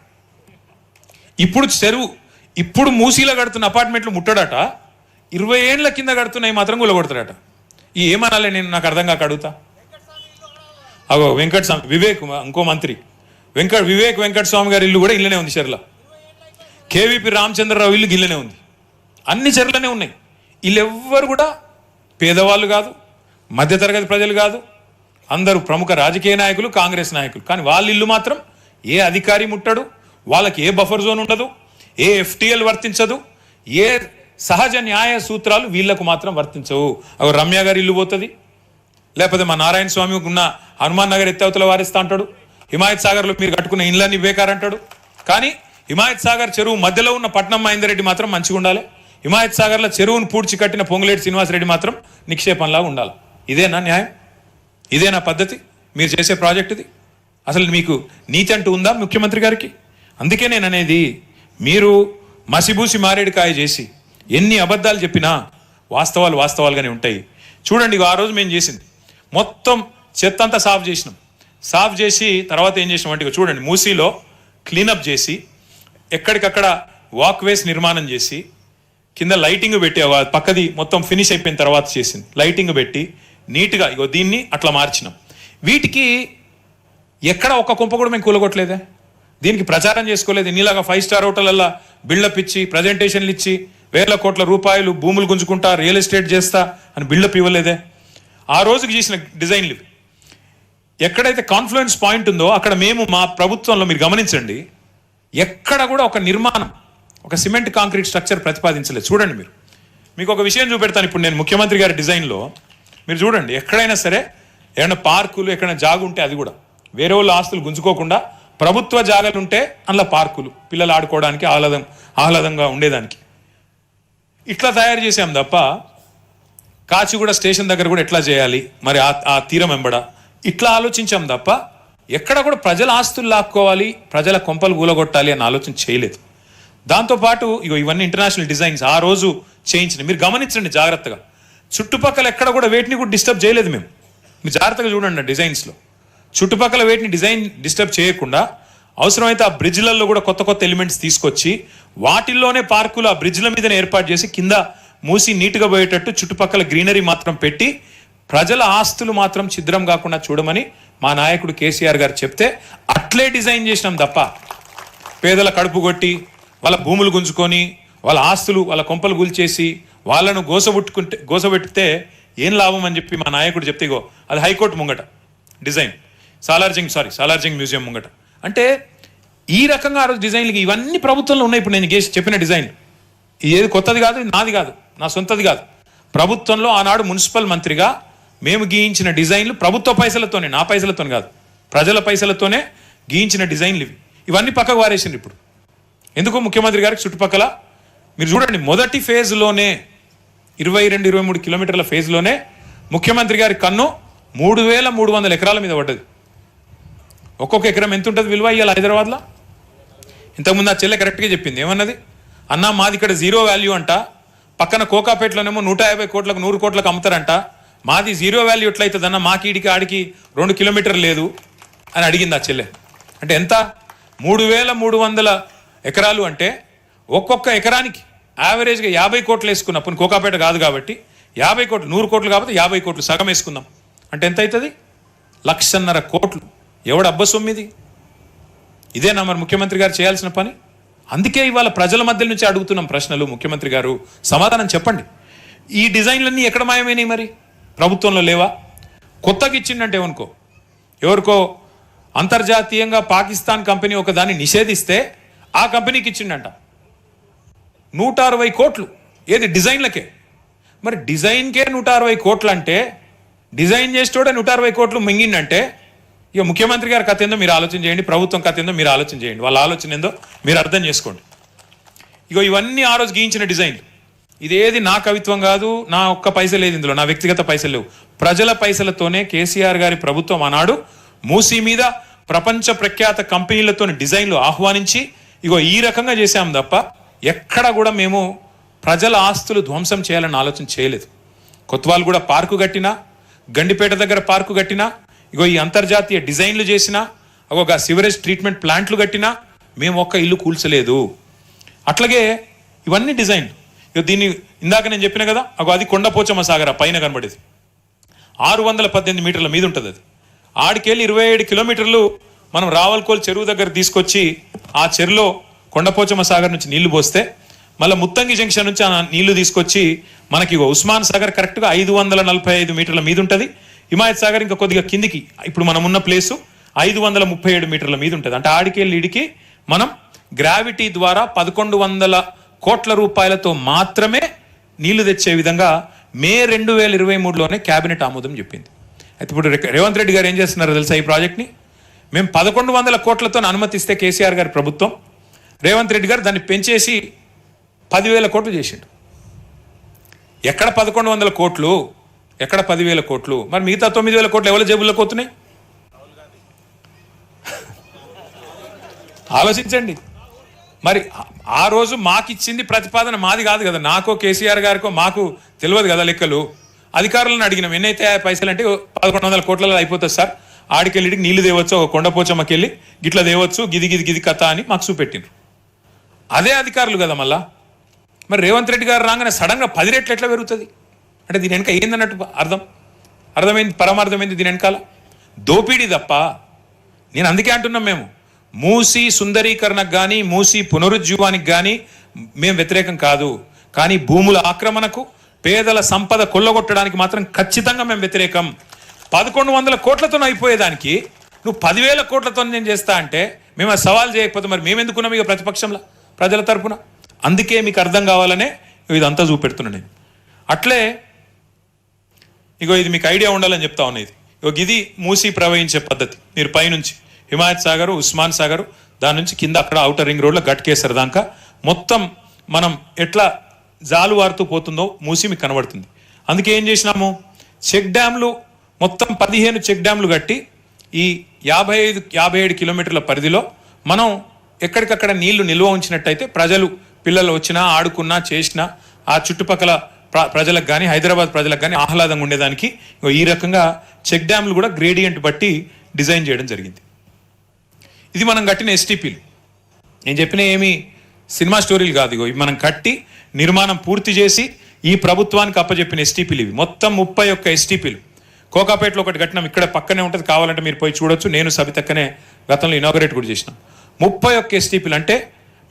ఇప్పుడు మూసీలో కడుతున్న అపార్ట్మెంట్లు ముట్టడట, 20 ఏళ్ళ కింద కడుతున్నాయి మాత్రం గులగొడతాడట. ఈ ఏమనాలి నేను, నాకు అర్థం కాక అడుగుతా. అగో వివేక్ ఇంకో మంత్రి వివేక్ వెంకటస్వామి గారి ఇల్లు కూడా ఇల్లనే ఉంది చెర్ల. కేవీపీ రామచంద్రరావు ఇల్లు గిల్లనే ఉంది. అన్ని చెర్లనే ఉన్నాయి. వీళ్ళెవ్వరు కూడా పేదవాళ్ళు కాదు, మధ్యతరగతి ప్రజలు కాదు, అందరూ ప్రముఖ రాజకీయ నాయకులు, కాంగ్రెస్ నాయకులు. కానీ వాళ్ళ ఇల్లు మాత్రం ఏ అధికారి ముట్టడు, వాళ్ళకి ఏ బఫర్ జోన్ ఉండదు, ఏ FTL వర్తించదు, ఏ సహజ న్యాయ సూత్రాలు వీళ్లకు మాత్రం వర్తించవు. అవి రమ్య గారి ఇల్లు పోతుంది, లేకపోతే మా నారాయణ స్వామి ఉన్న హనుమాన్ నగర్ ఎత్తవతల వారిస్తా అంటాడు, హిమాయత్ సాగర్లో మీరు కట్టుకున్న ఇళ్ళని బేకారంటాడు. కానీ హిమాయత్ సాగర్ చెరువు మధ్యలో ఉన్న పట్నం మహేందర్ రెడ్డి మాత్రం మంచిగా ఉండాలి, హిమాయత్ సాగర్లో చెరువును పూడ్చి కట్టిన పొంగులేటి శ్రీనివాసరెడ్డి మాత్రం నిక్షేపంలాగా ఉండాలి. ఇదేనా న్యాయం? ఇదేనా పద్ధతి? మీరు చేసే ప్రాజెక్ట్ ఇది? అసలు మీకు నీతి అంటూ ఉందా ముఖ్యమంత్రి గారికి? అందుకే నేను అనేది, మీరు మసిబూసి మారేడుకాయ చేసి ఎన్ని అబద్ధాలు చెప్పినా వాస్తవాలు వాస్తవాలుగానే ఉంటాయి. చూడండి, ఆ రోజు మేము చేసింది మొత్తం చెత్త అంతా సాఫ్ చేసి తర్వాత ఏం చేసినాం అంటే చూడండి, మూసీలో క్లీనప్ చేసి ఎక్కడికక్కడ వాక్వేస్ నిర్మాణం చేసి కింద లైటింగ్ పెట్టి పక్కది మొత్తం ఫినిష్ అయిపోయిన తర్వాత చేసింది లైటింగ్ పెట్టి నీట్గా దీన్ని అట్లా మార్చినాం. వీటికి ఎక్కడ ఒక్క కుంప కూడా మేము కూలగొట్టలేదే, దీనికి ప్రచారం చేసుకోలేదు. ఇన్నిలాగా 5 స్టార్ హోటళ్ళల్లో బిల్డప్ ఇచ్చి ప్రజెంటేషన్లు ఇచ్చి వేల కోట్ల రూపాయలు భూములు గుంజుకుంటా రియల్ ఎస్టేట్ చేస్తా అని బిల్డప్ ఇవ్వలేదే. ఆ రోజుకి చేసిన డిజైన్లు ఎక్కడైతే కాన్ఫ్లుయెన్స్ పాయింట్ ఉందో అక్కడ మేము మా ప్రభుత్వంలో మీరు గమనించండి, ఎక్కడ కూడా ఒక నిర్మాణం, ఒక సిమెంట్ కాంక్రీట్ స్ట్రక్చర్ ప్రతిపాదించలేదు. చూడండి, మీకు ఒక విషయం చూపెడతాను. ఇప్పుడు నేను ముఖ్యమంత్రి గారి డిజైన్లో మీరు చూడండి, ఎక్కడైనా సరే ఏమైనా పార్కులు ఎక్కడైనా జాగు ఉంటే అది కూడా వేరే వాళ్ళ ఆస్తులు గుంజుకోకుండా ప్రభుత్వ జాగాలు ఉంటే అందులో పార్కులు పిల్లలు ఆడుకోవడానికి ఆహ్లాదంగా ఉండేదానికి ఇట్లా తయారు చేసాం తప్ప కాచిగూడ స్టేషన్ దగ్గర కూడా ఎట్లా చేయాలి మరి ఆ తీరం వెంబడ ఇట్లా ఆలోచించాం తప్ప ఎక్కడ కూడా ప్రజల ఆస్తులు లాక్కోవాలి, ప్రజల కొంపలు కూలగొట్టాలి అని ఆలోచన చేయలేదు. దాంతోపాటు ఇవన్నీ ఇంటర్నేషనల్ డిజైన్స్ ఆ రోజు చేయించిన మీరు గమనించండి జాగ్రత్తగా. చుట్టుపక్కల ఎక్కడ కూడా వేటిని కూడా డిస్టర్బ్ చేయలేదు మేము. మీరు జాగ్రత్తగా చూడండి డిజైన్స్లో చుట్టుపక్కల వేటిని డిజైన్ డిస్టర్బ్ చేయకుండా అవసరమైతే ఆ బ్రిడ్జ్లలో కూడా కొత్త ఎలిమెంట్స్ తీసుకొచ్చి వాటిల్లోనే పార్కులు ఆ బ్రిడ్జ్ల మీదనే ఏర్పాటు చేసి కింద మూసి నీట్గా పోయేటట్టు చుట్టుపక్కల గ్రీనరీ మాత్రం పెట్టి ప్రజల ఆస్తులు మాత్రం ఛిద్రం కాకుండా చూడమని మా నాయకుడు కేసీఆర్ గారు చెప్తే అట్లే డిజైన్ చేసినాం తప్ప పేదల కడుపు కొట్టి వాళ్ళ భూములు గుంజుకొని వాళ్ళ ఆస్తులు వాళ్ళ కొంపలు గుల్చేసి వాళ్ళను గోసబెట్టితే ఏం లాభం అని చెప్పి మా నాయకుడు చెప్తే అది హైకోర్టు ముంగట డిజైన్ సాలార్జింగ్ మ్యూజియం ముంగట. అంటే ఈ రకంగా ఆ రోజు డిజైన్లకి ఇవన్నీ ప్రభుత్వంలో ఉన్నాయి. ఇప్పుడు నేను చెప్పిన డిజైన్ ఏది కొత్తది కాదు, నాది కాదు, నా సొంతది కాదు. ప్రభుత్వంలో ఆనాడు మున్సిపల్ మంత్రిగా మేము గీయించిన డిజైన్లు ప్రభుత్వ పైసలతోనే, నా పైసలతో కాదు, ప్రజల పైసలతోనే గీయించిన డిజైన్లు ఇవన్నీ పక్కకు వారేసింది. ఇప్పుడు ఎందుకు ముఖ్యమంత్రి గారికి చుట్టుపక్కల మీరు చూడండి, మొదటి ఫేజ్లోనే 22-23 కిలోమీటర్ల ఫేజ్లోనే ముఖ్యమంత్రి గారి కన్ను 3,300 ఎకరాల మీద పడ్డది. ఒక్కొక్క ఎకరం ఎంత ఉంటుంది విలువ ఇవాళ హైదరాబాద్లో? ఇంతకుముందు ఆ చెల్లె కరెక్ట్గా చెప్పింది. ఏమన్నది? అన్నా మాది ఇక్కడ 0 వాల్యూ అంట, పక్కన కోకాపేటలోనేమో 150 కోట్లకు 100 కోట్లకు అమ్ముతారంట, మాది 0 వాల్యూ ఎట్లయితుందన్న, మాకి ఈడికి ఆడికి 2 కిలోమీటర్లు లేదు అని అడిగింది ఆ చెల్లె. అంటే ఎంత? 3,300 ఎకరాలు అంటే ఒక్కొక్క ఎకరానికి యావరేజ్గా 50 కోట్లు వేసుకున్నాం. పోనీ కోకాపేట కాదు కాబట్టి 50 కోట్లు, 100 కోట్లు కాబట్టి 50 కోట్లు సగం వేసుకుందాం అంటే ఎంత అవుతుంది? 1,50,000 కోట్లు. ఎవడు అబ్బ సొమ్మిది? ఇదేనా మరి ముఖ్యమంత్రి గారు చేయాల్సిన పని? అందుకే ఇవాళ ప్రజల మధ్య నుంచి అడుగుతున్నాం ప్రశ్నలు. ముఖ్యమంత్రి గారు సమాధానం చెప్పండి. ఈ డిజైన్లన్నీ ఎక్కడ మాయమైనాయి? మరి ప్రభుత్వంలో లేవా? కొత్తగా ఇచ్చిండంటే ఎవరికో అంతర్జాతీయంగా పాకిస్తాన్ కంపెనీ ఒక దాన్ని నిషేధిస్తే ఆ కంపెనీకి ఇచ్చిండంట 160 కోట్లు. ఏది? డిజైన్లకే. మరి డిజైన్కే 160 కోట్లు అంటే డిజైన్ చేసేటోడే 160 కోట్లు మింగిండంటే ఇక ముఖ్యమంత్రి గారి కథ ఏందో మీరు ఆలోచన చేయండి, ప్రభుత్వం కథ ఏందో మీరు ఆలోచన చేయండి, వాళ్ళ ఆలోచన ఏందో మీరు అర్థం చేసుకోండి. ఇగో ఇవన్నీ ఆ రోజు గీయించిన డిజైన్లు. ఇదేది నా కవిత్వం కాదు, నా ఒక్క పైసలు లేదు ఇందులో, నా వ్యక్తిగత పైసలు లేవు. ప్రజల పైసలతోనే కేసీఆర్ గారి ప్రభుత్వం ఆనాడు మూసీ మీద ప్రపంచ ప్రఖ్యాత కంపెనీలతో డిజైన్లు ఆహ్వానించి ఇగో ఈ రకంగా చేశాం తప్ప ఎక్కడ కూడా మేము ప్రజల ఆస్తులు ధ్వంసం చేయాలని ఆలోచన చేయలేదు. కొత్వాల్ కూడా పార్కు కట్టినా, గండిపేట దగ్గర పార్కు కట్టినా, ఇగో ఈ అంతర్జాతీయ డిజైన్లు చేసినా, ఒక సివరేజ్ ట్రీట్మెంట్ ప్లాంట్లు కట్టినా మేము ఒక్క ఇల్లు కూల్చలేదు. అట్లాగే ఇవన్నీ డిజైన్లు. ఇక దీన్ని ఇందాక నేను చెప్పిన కదా, అది కొండపోచమ్మ సాగర పైన కనబడేది 618 మీటర్ల మీద ఉంటుంది. అది ఆడికెళ్ళి 27 కిలోమీటర్లు మనం రావల్కోల్ చెరువు దగ్గర తీసుకొచ్చి ఆ చెరువులో కొండపోచమ్మ సాగర్ నుంచి నీళ్లు పోస్తే మళ్ళీ ముత్తంగి జంక్షన్ నుంచి ఆ నీళ్లు తీసుకొచ్చి మనకి ఉస్మాన్ సాగర్ కరెక్ట్గా 545 మీటర్ల మీద ఉంటుంది. హిమాయత్ సాగర్ ఇంకా కొద్దిగా కిందికి, ఇప్పుడు మనం ఉన్న ప్లేసు 537 మీటర్ల మీద ఉంటుంది. అంటే ఆడికెళ్ళి ఈడికి మనం గ్రావిటీ ద్వారా 1100 కోట్ల రూపాయలతో మాత్రమే నీళ్లు తెచ్చే విధంగా మే 2023లోనే క్యాబినెట్ ఆమోదం చెప్పింది. అయితే ఇప్పుడు రేవంత్ రెడ్డి గారు ఏం చేస్తున్నారో తెలుసా? ఈ ప్రాజెక్ట్ని మేము 1100 కోట్లతో అనుమతిస్తే కేసీఆర్ గారి ప్రభుత్వం, రేవంత్ రెడ్డి గారు దాన్ని పెంచేసి 10,000 కోట్లు చేసిండు. ఎక్కడ 1100 కోట్లు, ఎక్కడ 10,000 కోట్లు? మరి మిగతా 9,000 కోట్లు ఎవరి జేబుల్లోకి పోతున్నాయి? ఆలోచించండి. మరి ఆ రోజు మాకిచ్చింది ప్రతిపాదన మాది కాదు కదా, నాకో కేసీఆర్ గారికో మాకు తెలియదు కదా లెక్కలు. అధికారులను అడిగినాం ఎన్నైతే పైసలు అంటే 1100 కోట్లలో అయిపోతుంది సార్, ఆడికెళ్ళి నీళ్లు తేవచ్చు, ఒక కొండపోచమ్మకి వెళ్ళి గిట్లా తేవచ్చు, గిది కథ అని మాకు చూపెట్టిండ్రు. అదే అధికారులు కదా మళ్ళా. మరి రేవంత్ రెడ్డి గారు రాగానే సడన్గా 10 రెట్లు ఎట్లా పెరుగుతుంది? అంటే దీని వెనక ఏందన్నట్టు అర్థమైంది, పరమార్థమైంది దీని వెనకాల దోపిడీ తప్ప. నేను అందుకే అంటున్నాం, మేము మూసీ సుందరీకరణకు కానీ మూసీ పునరుజ్జీవానికి కానీ మేము వ్యతిరేకం కాదు, కానీ భూముల ఆక్రమణకు, పేదల సంపద కొల్లగొట్టడానికి మాత్రం ఖచ్చితంగా మేము వ్యతిరేకం. 1100 కోట్లతో అయిపోయేదానికి నువ్వు 10,000 కోట్లతో నేను చేస్తా అంటే మేము ఆ సవాల్ చేయకపోతే మరి మేము ఎందుకున్నాం ఇక ప్రతిపక్షంలో ప్రజల తరపున? అందుకే మీకు అర్థం కావాలనే ఇదంతా చూపెడుతున్నా నేను. అట్లే ఇగో ఇది మీకు ఐడియా ఉండాలని చెప్తా ఉన్నది. ఇది మూసీ ప్రవహించే పద్ధతి. మీరు పైనుంచి హిమాయత్ సాగరు, ఉస్మాన్ సాగరు, దాని నుంచి కింద అక్కడ ఔటర్ రింగ్ రోడ్లో గట్కేసర్ దాకా మొత్తం మనం ఎట్లా జాలువారుతూ పోతుందో మూసి మీకు కనబడుతుంది. అందుకే ఏం చేసినాము, చెక్ డ్యామ్లు మొత్తం 15 చెక్ డ్యామ్లు కట్టి ఈ 55-57 కిలోమీటర్ల పరిధిలో మనం ఎక్కడికక్కడ నీళ్లు నిల్వ ఉంచినట్టయితే ప్రజలు, పిల్లలు వచ్చినా ఆడుకున్నా చేసినా ఆ చుట్టుపక్కల ప్రజలకు కానీ హైదరాబాద్ ప్రజలకు కానీ ఆహ్లాదంగా ఉండేదానికి ఈ రకంగా చెక్ డ్యామ్లు కూడా గ్రేడియంట్ బట్టి డిజైన్ చేయడం జరిగింది. ఇది మనం కట్టిన ఎస్టీపీలు. నేను చెప్పిన ఏమి సినిమా స్టోరీలు కాదు. ఇవి మనం కట్టి నిర్మాణం పూర్తి చేసి ఈ ప్రభుత్వానికి అప్పచెప్పిన ఎస్టీపీలు. ఇవి మొత్తం 31 ఎస్టీపీలు. కోకాపేటలో ఒకటి కట్టినాం, ఇక్కడ పక్కనే ఉంటుంది, కావాలంటే మీరు పోయి చూడొచ్చు. నేను సబితక్కనే గతంలో ఇనాగరేట్ కూడా చేసినాం. 31 ఎస్టీపీలు. అంటే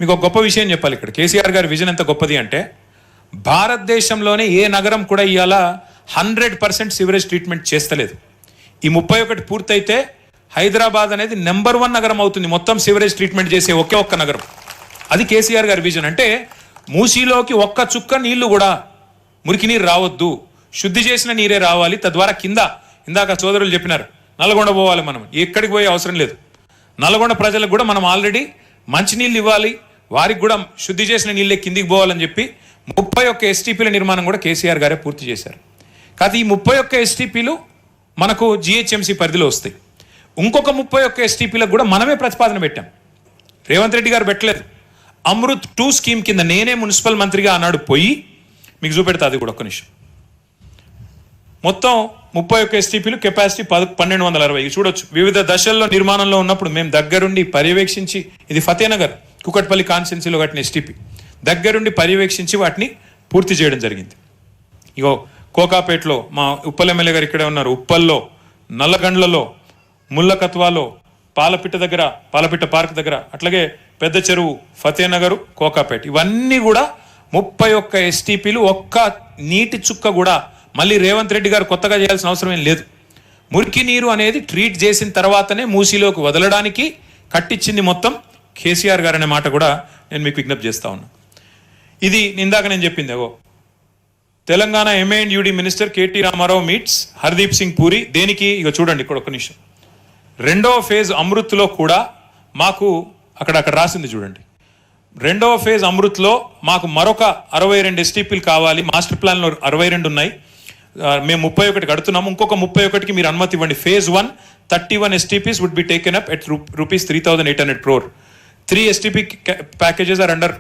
మీకు ఒక గొప్ప విషయం చెప్పాలి. ఇక్కడ కేసీఆర్ గారి విజన్ ఎంత గొప్పది అంటే, భారతదేశంలోనే ఏ నగరం కూడా ఇవాళ 100% సివరేజ్ ట్రీట్మెంట్ చేస్తలేదు. ఈ 31 పూర్తయితే హైదరాబాద్ అనేది నెంబర్ 1 నగరం అవుతుంది మొత్తం సివరేజ్ ట్రీట్మెంట్ చేసే ఒక్క నగరం. అది కేసీఆర్ గారి విజన్. అంటే మూసీలోకి ఒక్క చుక్క నీళ్లు కూడా మురికి నీరు రావద్దు, శుద్ధి చేసిన నీరే రావాలి. తద్వారా కింద ఇందాక సోదరులు చెప్పినారు, నల్గొండ పోవాలి, మనం ఎక్కడికి పోయే అవసరం లేదు. నల్గొండ ప్రజలకు కూడా మనం ఆల్రెడీ మంచినీళ్ళు ఇవ్వాలి, వారికి కూడా శుద్ధి చేసిన నీళ్ళే కిందికి పోవాలని చెప్పి 31 ఎస్టీపీల నిర్మాణం కూడా కేసీఆర్ గారే పూర్తి చేశారు. కాదు ఈ 31 ఎస్టీపీలు మనకు జిహెచ్ఎంసీ పరిధిలో వస్తాయి. ఇంకొక 31 ఎస్టీపీలకు కూడా మనమే ప్రతిపాదన పెట్టాం. రేవంత్ రెడ్డి గారు పెట్టలేదు. అమృత్ 2 స్కీమ్ కింద నేనే మున్సిపల్ మంత్రిగా అన్నాడు పోయి మీకు చూపెడతా. అది కూడా ఒక్క నిమిషం. మొత్తం 31 ఎస్టీపీలు, కెపాసిటీ 1260. చూడొచ్చు. వివిధ దశల్లో నిర్మాణంలో ఉన్నప్పుడు మేము దగ్గరుండి పర్యవేక్షించి, ఇది ఫతేనగర్ కుకట్పల్లి కాన్స్టిట్యున్సీలో కట్టిన ఎస్టీపీ. దగ్గరుండి పర్యవేక్షించి వాటిని పూర్తి చేయడం జరిగింది. ఇగో కోకాపేటలో మా ఉప్పల్ ఎమ్మెల్యే గారు ఇక్కడే ఉన్నారు, ఉప్పల్లో, నల్లగండ్లలో, ముల్లకత్వాలో, పాలపిట్ట పార్క్ దగ్గర, అట్లాగే పెద్ద చెరువు, ఫతేనగర్, కోకాపేట, ఇవన్నీ కూడా 31 STPలు. ఒక్క నీటి చుక్క కూడా మళ్ళీ రేవంత్ రెడ్డి గారు కొత్తగా చేయాల్సిన అవసరం ఏం లేదు. మురికి నీరు అనేది ట్రీట్ చేసిన తర్వాతనే మూసీలోకి వదలడానికి కట్టించింది మొత్తం కేసీఆర్ గారు అనే మాట కూడా నేను మీకు విజ్ఞప్తి చేస్తా ఉన్నా. ఇది ఇందాక నేను చెప్పింది. Telangana MA&UD minister KT Rama Rao meets Hardeep Singh Puri. దేనికి? ఇక చూడండి ఇక్కడ ఒక్క నిమిషం. 2వ ఫేజ్ అమృత్లో కూడా మాకు అక్కడ రాసింది చూడండి. 2వ ఫేజ్ అమృత్లో మాకు మరొక 62 STPలు కావాలి. మాస్టర్ ప్లాన్లో 62 ఉన్నాయి, మేము 31 కడుతున్నాము. ఇంకొక 31కి మీరు అనుమతి ఇవ్వండి. Phase 1 31 STPs would be taken up at ₹3,800 crore. 3 STP packages are under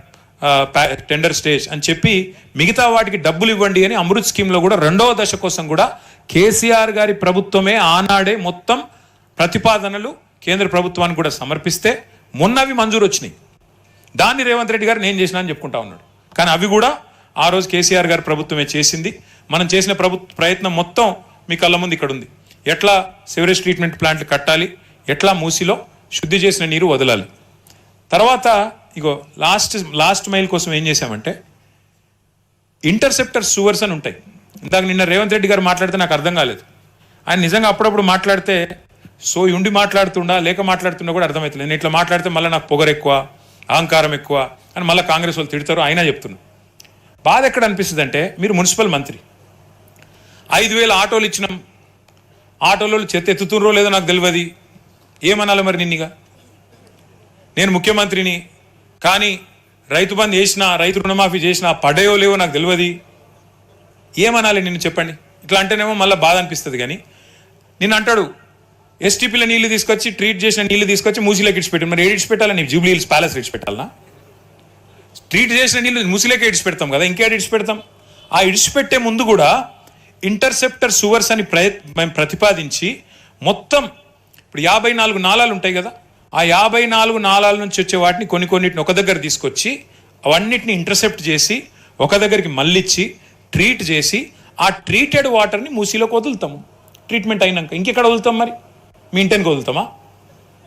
tender stage అని చెప్పి మిగతా వాటికి డబ్బులు ఇవ్వండి అని అమృత్ స్కీమ్లో కూడా 2వ దశ కోసం కూడా కేసీఆర్ గారి ప్రభుత్వమే ఆనాడే మొత్తం ప్రతిపాదనలు కేంద్ర ప్రభుత్వానికి కూడా సమర్పిస్తే మొన్నవి మంజూరు వచ్చినాయి. దాన్ని రేవంత్ రెడ్డి గారు నేను చేసినా అని చెప్పుకుంటా ఉన్నాడు. కానీ అవి కూడా ఆ రోజు కేసీఆర్ గారి ప్రభుత్వమే చేసింది. మనం చేసిన ప్రయత్నం మొత్తం మీ కళ్ళ ముందు ఇక్కడ ఉంది. ఎట్లా సివరేజ్ ట్రీట్మెంట్ ప్లాంట్లు కట్టాలి, ఎట్లా మూసిలో శుద్ధి చేసిన నీరు వదలాలి. తర్వాత ఇగో లాస్ట్ మైల్ కోసం ఏం చేశామంటే ఇంటర్సెప్టర్ సూవర్స్ అని ఉంటాయి. ఇందాక నిన్న రేవంత్ రెడ్డి గారు మాట్లాడితే నాకు అర్థం కాలేదు. ఆయన నిజంగా అప్పుడప్పుడు మాట్లాడితే ఉండి మాట్లాడుతుండా లేక మాట్లాడుతున్నా కూడా అర్థమవుతుంది. నేను ఇట్లా మాట్లాడితే మళ్ళీ నాకు పొగరు ఎక్కువ, అహంకారం ఎక్కువ అని మళ్ళీ కాంగ్రెస్ వాళ్ళు తిడతారు. అయినా చెప్తున్నా. బాధ ఎక్కడ అనిపిస్తుంది అంటే, మీరు మున్సిపల్ మంత్రి, 5,000 ఆటోలు ఇచ్చినాం, ఆటోలో చెత్త ఎత్తుతుండ్రో లేదో నాకు తెలియదు, ఏమనాలి మరి నిన్నగా? నేను ముఖ్యమంత్రిని, కానీ రైతు బంద్ చేసినా, రైతు రుణమాఫీ చేసినా పడేయో లేవో నాకు తెలియదు, ఏమనాలి నిన్ను చెప్పండి? ఇట్లా అంటేనేమో మళ్ళీ బాధ అనిపిస్తుంది. కానీ నిన్ను అంటాడు STPల నీళ్లు తీసుకొచ్చి, ట్రీట్ చేసిన నీళ్లు తీసుకొచ్చి మూసిలోకి ఇడిచిపెట్టాను. మరి ఇడిచిపెట్టాలా? నీ జూబ్లీ హిల్స్ ప్యాలెస్ ఇడిచిపెట్టాలనా? ట్రీట్ చేసిన నీళ్ళు మూసిలోకి ఇడిచిపెడతాం కదా, ఇంకేడు ఇడిచిపెడతాం? ఆ ఇడిచిపెట్టే ముందు కూడా ఇంటర్సెప్టర్ సువర్స్ అని మేము ప్రతిపాదించి మొత్తం ఇప్పుడు 54 నాళాలు ఉంటాయి కదా, ఆ 54 నాళాల నుంచి వచ్చే వాటిని కొన్నిటిని ఒక దగ్గర తీసుకొచ్చి అవన్నిటిని ఇంటర్సెప్ట్ చేసి ఒక దగ్గరికి మళ్ళిచ్చి ట్రీట్ చేసి ఆ ట్రీటెడ్ వాటర్ని మూసిలోకి వదులుతాము. ట్రీట్మెంట్ అయినాక ఇంకెక్కడ వదులుతాం? మరి మీ ఇంటికి వదులుతామా?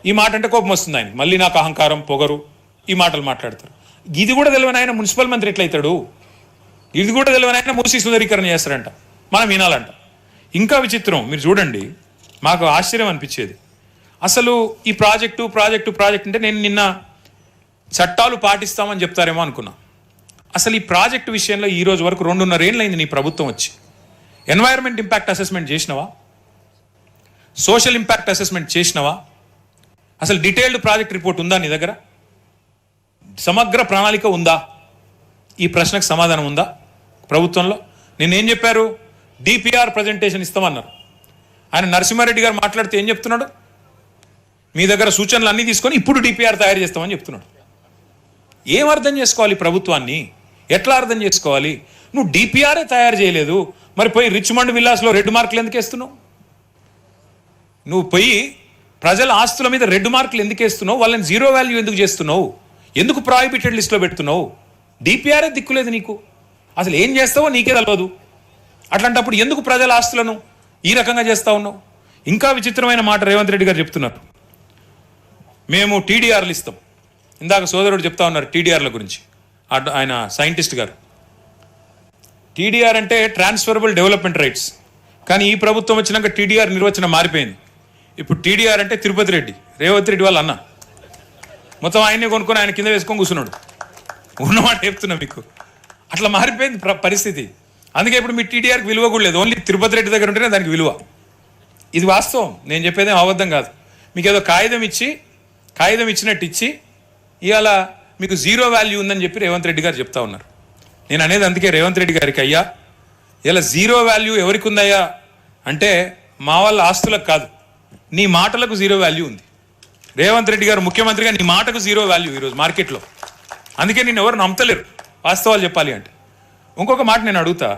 ఈ మాట అంటే కోపం వస్తుంది ఆయన. మళ్ళీ నాకు అహంకారం, పొగరు, ఈ మాటలు మాట్లాడతారు. ఇది కూడా తెలియని ఆయన మున్సిపల్ మంత్రి ఎట్లయితాడు? ఇది కూడా తెలియని ఆయన మూసి సుందరీకరణ చేస్తారంట, మనం వినాలంట. ఇంకా విచిత్రం మీరు చూడండి, మాకు ఆశ్చర్యం అనిపించేది. అసలు ఈ ప్రాజెక్టు అంటే నేను నిన్న చట్టాలు పాటిస్తామని చెప్తారేమో అనుకున్నా. అసలు ఈ ప్రాజెక్టు విషయంలో ఈ రోజు వరకు 2.5 ఏళ్ళు అయింది నీ ప్రభుత్వం వచ్చి. ఎన్వైరన్మెంట్ ఇంపాక్ట్ అసెస్మెంట్ చేసినవా? సోషల్ ఇంపాక్ట్ అసెస్మెంట్ చేసినవా? అసలు డీటెయిల్డ్ ప్రాజెక్ట్ రిపోర్ట్ ఉందా నీ దగ్గర? సమగ్ర ప్రణాళిక ఉందా? ఈ ప్రశ్నకు సమాధానం ఉందా ప్రభుత్వంలో? నేనేం చెప్పారు? DPR ప్రజెంటేషన్ ఇస్తామన్నారు. ఆయన నరసింహారెడ్డి గారు మాట్లాడితే ఏం చెప్తున్నాడు? మీ దగ్గర సూచనలు అన్నీ తీసుకొని ఇప్పుడు DPR తయారు చేస్తామని చెప్తున్నాడు. ఏం అర్థం చేసుకోవాలి ప్రభుత్వాన్ని? ఎట్లా అర్థం చేసుకోవాలి? నువ్వు DPRే తయారు చేయలేదు, మరి పోయి రిచ్మండ్ విల్లాస్లో 2 మార్కులు ఎందుకు వేస్తున్నావు? నువ్వు పోయి ప్రజల ఆస్తుల మీద 2 మార్కులు ఎందుకు వేస్తున్నావు? వాళ్ళని 0 వాల్యూ ఎందుకు చేస్తున్నావు? ఎందుకు ప్రాహిబిటెడ్ లిస్ట్లో పెడుతున్నావు? DPRే దిక్కులేదు నీకు. అసలు ఏం చేస్తావో నీకే తెలియదు. అట్లాంటప్పుడు ఎందుకు ప్రజల ఆస్తులను ఈ రకంగా చేస్తా ఉన్నావు? ఇంకా విచిత్రమైన మాట రేవంత్ రెడ్డి గారు చెప్తున్నారు, మేము TDRలు ఇస్తాం. ఇందాక సోదరుడు చెప్తా ఉన్నారు TDRల గురించి, ఆయన సైంటిస్ట్ గారు. TDR అంటే ట్రాన్స్ఫరబుల్ డెవలప్మెంట్ రైట్స్. కానీ ఈ ప్రభుత్వం వచ్చినాక TDR నిర్వచనం మారిపోయింది. ఇప్పుడు TDR అంటే తిరుపతి రెడ్డి, రేవంత్ రెడ్డి వాళ్ళ అన్న. మొత్తం ఆయనే కొనుక్కొని ఆయన కింద వేసుకొని కూర్చున్నాడు. ఉన్నమాట చెప్తున్నా మీకు. అట్లా మారిపోయింది పరిస్థితి. అందుకే ఇప్పుడు మీ TDRకి విలువ కూడా లేదు. ఓన్లీ తిరుపతి రెడ్డి దగ్గర ఉంటేనే దానికి విలువ. ఇది వాస్తవం, నేను చెప్పేదేం అబద్ధం కాదు. మీకు ఏదో కాగితం ఇచ్చినట్టు ఇచ్చి ఇవాళ మీకు 0 వాల్యూ ఉందని చెప్పి రేవంత్ రెడ్డి గారు చెప్తా ఉన్నారు. నేను అనేది అందుకే రేవంత్ రెడ్డి గారికి, అయ్యా ఇలా 0 వాల్యూ ఎవరికి ఉందయ్యా అంటే మా వాళ్ళ ఆస్తులకు కాదు, నీ మాటలకు 0 వాల్యూ ఉంది. రేవంత్ రెడ్డి గారు ముఖ్యమంత్రిగా నీ మాటకు 0 వాల్యూ ఈరోజు మార్కెట్లో. అందుకే నేను ఎవరు నమ్మతలేరు వాస్తవాలు చెప్పాలి అంటే. ఇంకొక మాట నేను అడుగుతా,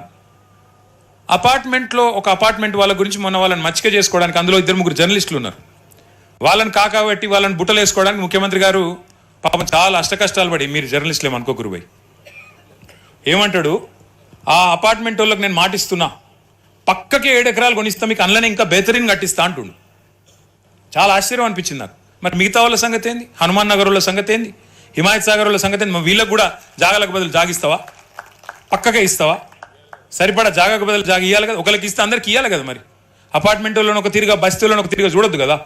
అపార్ట్మెంట్లో ఒక అపార్ట్మెంట్ వాళ్ళ గురించి మొన్న వాళ్ళని మచ్చిక చేసుకోవడానికి అందులో 2-3 జర్నలిస్టులు ఉన్నారు. వాళ్ళని కాకాబట్టి వాళ్ళని బుట్టలు వేసుకోవడానికి ముఖ్యమంత్రి గారు పాపం చాలా అష్టకష్టాలు పడి, మీరు జర్నలిస్టులు ఏమనుకోకురు పోయి, ఏమంటాడు, ఆ అపార్ట్మెంట్ వాళ్ళకి నేను మాటిస్తున్నా, పక్కకి 7 ఎకరాలు కొనిస్తా, మీకు అందులోనే ఇంకా బెహతరీన్ కట్టిస్తా అంటుండు. చాలా ఆశ్చర్యం అనిపించింది నాకు. మరి మిగతా వాళ్ళ సంగతి ఏంది? హనుమాన్ నగర్ వాళ్ళ సంగతి ఏంది? హిమాయత్ సాగర్ వాళ్ళ సంగతి ఏంది? వీళ్ళకి కూడా జాగాలకు బదులు జాగిస్తావా? పక్కకే ఇస్తావా? సరిపడా జాగాకు బదులు జాగా ఇవ్వాలి కదా. ఒకరికి ఇస్తే అందరికి ఇవ్వాలి కదా. మరి అపార్ట్మెంట్ వాళ్ళని ఒక తిరిగా, బస్తీలను ఒక తిరిగా చూడొద్దు కదా.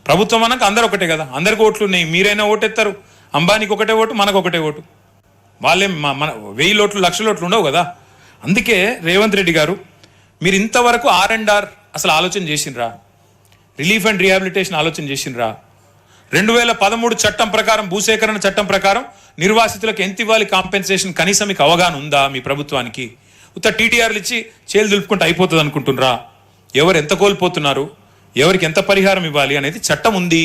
ప్రభుత్వం అన్నాక అందరు ఒకటే కదా. అందరికి ఓట్లు ఉన్నాయి. మీరైనా ఓటెత్తారు. అంబానీకి ఒకటే ఓటు, మనకు ఒకటే ఓటు. వాళ్ళేం మన 1000 ఓట్లు 1,00,000 ఓట్లు ఉండవు కదా. అందుకే రేవంత్ రెడ్డి గారు, మీరు ఇంతవరకు R&R అసలు ఆలోచన చేసిండ్రా? రిలీఫ్ అండ్ రీహాబిలిటేషన్ ఆలోచన చేసిండ్రా? 2013 చట్టం ప్రకారం, భూసేకరణ చట్టం ప్రకారం నిర్వాసితులకు ఎంత ఇవ్వాలి కాంపెన్సేషన్, కనీసం మీకు అవగాహన ఉందా మీ ప్రభుత్వానికి? ఉత్త TTRలు ఇచ్చి చేలు దులుపుకుంటే అయిపోతుంది అనుకుంటున్నారా? ఎవరు ఎంత కోల్పోతున్నారు, ఎవరికి ఎంత పరిహారం ఇవ్వాలి అనేది చట్టం ఉంది.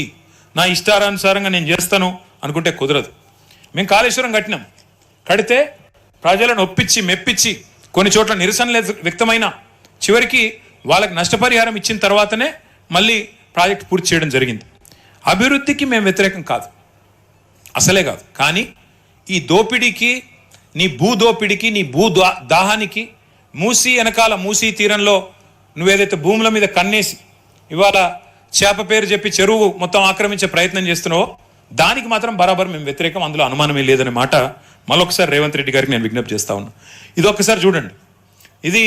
నా ఇష్టానుసారంగా నేను చేస్తాను అనుకుంటే కుదరదు. మేము కాళేశ్వరం కట్టినాం. కడితే ప్రజలను ఒప్పించి మెప్పించి కొన్ని చోట్ల నిరసనలు వ్యక్తమైన చివరికి వాళ్ళకి నష్టపరిహారం ఇచ్చిన తర్వాతనే మళ్ళీ ప్రాజెక్ట్ పూర్తి చేయడం జరిగింది. అభివృద్ధికి మేము వ్యతిరేకం కాదు, అసలే కాదు. కానీ ఈ దోపిడీకి, నీ భూ దోపిడీకి, నీ దాహానికి, మూసీ వెనకాల, మూసీ తీరంలో నువ్వేదైతే భూముల మీద కన్నేసి ఇవాళ చేప పేరు చెప్పి చెరువు మొత్తం ఆక్రమించే ప్రయత్నం చేస్తున్నావో దానికి మాత్రం బరాబర్ మేము వ్యతిరేకం. అందులో అనుమానమే లేదనే మాట మళ్ళొకసారి రేవంత్ రెడ్డి గారికి నేను విజ్ఞప్తి చేస్తా ఉన్నా. ఇది ఒక్కసారి చూడండి. ఇది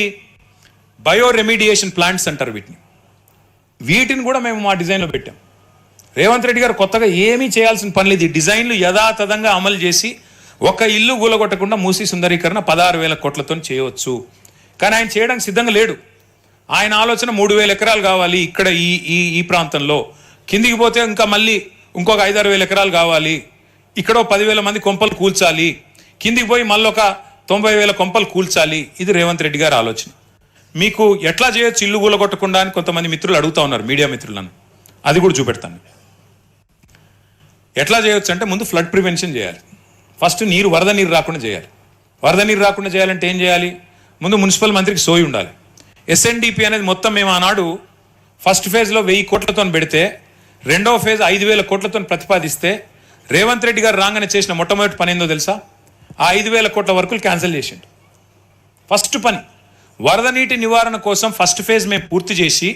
బయో రెమిడియేషన్ ప్లాంట్స్ అంటారు వీటిని. వీటిని కూడా మేము మా డిజైన్లో పెట్టాం. రేవంత్ రెడ్డి గారు కొత్తగా ఏమీ చేయాల్సిన పని లేదు. ఈ డిజైన్లు యథాతథంగా అమలు చేసి ఒక ఇల్లు కూలగొట్టకుండా మూసీ సుందరీకరణ 16,000 కోట్లతో చేయవచ్చు. కానీ ఆయన చేయడానికి సిద్ధంగా లేడు. ఆయన ఆలోచన 3,000 ఎకరాలు కావాలి ఇక్కడ ఈ ప్రాంతంలో, కిందికి పోతే ఇంకా మళ్ళీ ఇంకొక 5-6 ఎకరాలు కావాలి, ఇక్కడ 10,000 మంది కొంపలు కూల్చాలి, కిందికి పోయి మళ్ళీ ఒక 90,000 కొంపలు కూల్చాలి. ఇది రేవంత్ రెడ్డి గారి ఆలోచన. మీకు ఎట్లా చేయొచ్చు ఇల్లు కూలగొట్టకుండా అని కొంతమంది మిత్రులు అడుగుతా ఉన్నారు, మీడియా మిత్రులను. అది కూడా చూపెడతాను. ఎట్లా చేయొచ్చు అంటే ముందు ఫ్లడ్ ప్రివెన్షన్ చేయాలి. ఫస్ట్ వరద నీరు రాకుండా చేయాలి. వరద నీరు రాకుండా చేయాలంటే ఏం చేయాలి? ముందు మున్సిపల్ మంత్రికి సోయి ఉండాలి. SNDP అనేది మొత్తం మేము ఆనాడు ఫస్ట్ ఫేజ్లో 1000 కోట్లతో పెడితే, రెండవ ఫేజ్ 5,000 కోట్లతో ప్రతిపాదిస్తే రేవంత్ రెడ్డి గారు రాగానే చేసిన మొట్టమొదటి పని ఏందో తెలుసా? ఆ 5,000 కోట్ల వరకు క్యాన్సిల్ చేసిండు. ఫస్ట్ పని వరద నీటి నివారణ కోసం ఫస్ట్ ఫేజ్ మేము పూర్తి చేసి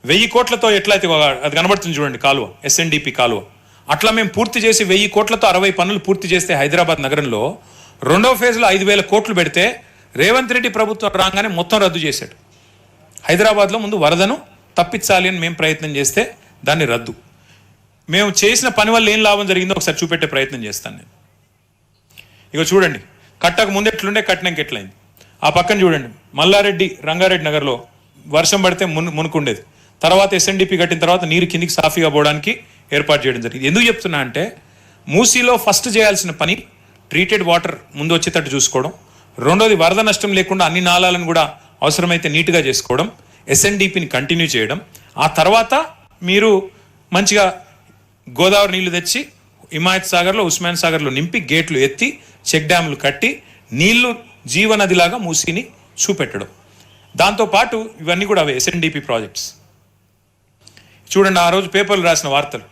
1000 కోట్లతో ఎట్లయితే అది కనబడుతుంది చూడండి కాలువ, SNDP కాలువ, అట్లా మేము పూర్తి చేసి 1000 కోట్లతో 60 పనులు పూర్తి చేస్తే హైదరాబాద్ నగరంలో రెండవ ఫేజ్లో 5,000 కోట్లు పెడితే రేవంత్ రెడ్డి ప్రభుత్వం రాగానే మొత్తం రద్దు చేశాడు. హైదరాబాద్లో ముందు వరదను తప్పించాలి అని మేము ప్రయత్నం చేస్తే దాన్ని రద్దు. మేము చేసిన పని వల్ల ఏం లాభం జరిగిందో ఒకసారి చూపెట్టే ప్రయత్నం చేస్తాను నేను. ఇక చూడండి, కట్టక ముందు ఎట్లుండే, కట్టినాక ఎట్లయింది. ఆ పక్కన చూడండి, మల్లారెడ్డి రంగారెడ్డి నగర్లో వర్షం పడితే మునుకుండేది. తర్వాత SNDP కట్టిన తర్వాత నీరు కిందికి సాఫీగా పోవడానికి ఏర్పాటు చేయడం జరిగింది. ఎందుకు చెప్తున్నా అంటే, మూసీలో ఫస్ట్ చేయాల్సిన పని ట్రీటెడ్ వాటర్ ముందు వచ్చేటట్టు చూసుకోవడం, రెండోది వరద నష్టం లేకుండా అన్ని నాళాలను కూడా అవసరమైతే నీట్గా చేసుకోవడం, SNDPని కంటిన్యూ చేయడం. ఆ తర్వాత మీరు మంచిగా గోదావరి నీళ్లు తెచ్చి హిమాయత్ సాగర్లో, ఉస్మాన్ సాగర్లో నింపి గేట్లు ఎత్తి చెక్ డ్యాములు కట్టి నీళ్లు జీవనదిలాగా మూసీని చూపెట్టడం. దాంతోపాటు ఇవన్నీ కూడా అవే SNDP ప్రాజెక్ట్స్. చూడండి, ఆ రోజు పేపర్లు రాసిన వార్తలు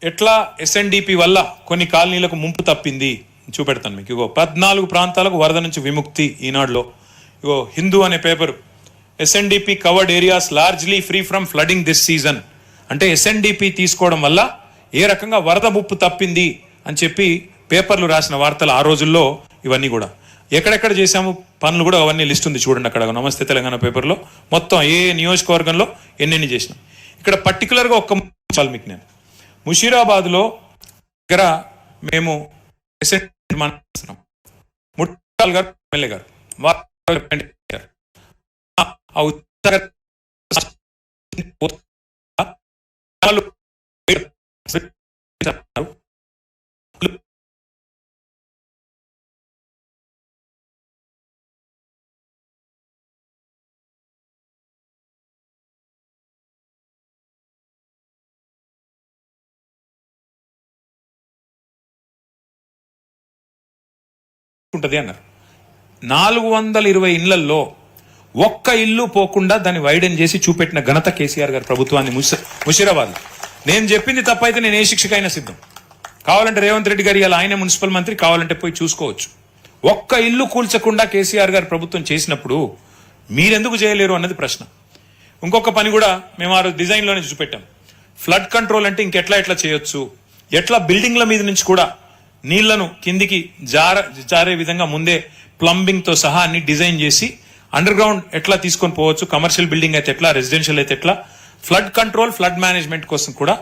ఎట్లా SNDP వల్ల కొన్ని కాలనీలకు ముంపు తప్పింది చూపెడతాను మీకు. ఇగో 14 ప్రాంతాలకు వరద నుంచి విముక్తి ఈనాడులో. ఇగో హిందూ అనే paper, SNDP covered areas largely free from flooding this season. అంటే SNDP తీసుకోవడం వల్ల ఏ రకంగా వరద ముప్పు తప్పింది అని చెప్పి పేపర్లు రాసిన వార్తలు ఆ రోజుల్లో. ఇవన్నీ కూడా ఎక్కడెక్కడ చేశాము పనులు కూడా అవన్నీ లిస్ట్ ఉంది చూడండి అక్కడ నమస్తే తెలంగాణ పేపర్లో. మొత్తం ఏ నియోజకవర్గంలో ఎన్నెన్ని చేసినాం. ఇక్కడ పర్టికులర్గా ఒక్క మీకు నేను ముషీరాబాద్లో దగ్గర మేము ముట్టాల్ గారు ఎమ్మెల్యే గారు ఉంటుంది అన్నారు. 420 ఇళ్లలో ఒక్క ఇల్లు పోకుండా దాన్ని వైడెన్ చేసి చూపెట్టిన ఘనత కేసీఆర్ గారి ప్రభుత్వాన్ని ముషీరాబాద్. నేను చెప్పింది తప్పైతే నేను ఏ శిక్షకైనా సిద్ధం. కావాలంటే రేవంత్ రెడ్డి గారు ఇలా ఆయన మున్సిపల్ మంత్రి, కావాలంటే పోయి చూసుకోవచ్చు. ఒక్క ఇల్లు కూల్చకుండా కేసీఆర్ గారు ప్రభుత్వం చేసినప్పుడు మీరెందుకు చేయలేరు అన్నది ప్రశ్న. ఇంకొక పని కూడా మేము ఆ రోజు డిజైన్లోనే చూపెట్టాం. ఫ్లడ్ కంట్రోల్ అంటే ఎట్లా చేయొచ్చు, ఎట్లా బిల్డింగ్ల మీద నుంచి కూడా నీళ్లను కిందికి జారే విధంగా ముందే ప్లంబింగ్ తో సహా అన్ని డిజైన్ చేసి అండర్ గ్రౌండ్ ఎట్లా తీసుకొని పోవచ్చు, కమర్షియల్ బిల్డింగ్ అయితే ఎట్లా, రెసిడెన్షియల్ అయితే ఎట్లా, ఫ్లడ్ కంట్రోల్ ఫ్లడ్ మేనేజ్మెంట్ కోసం కూడా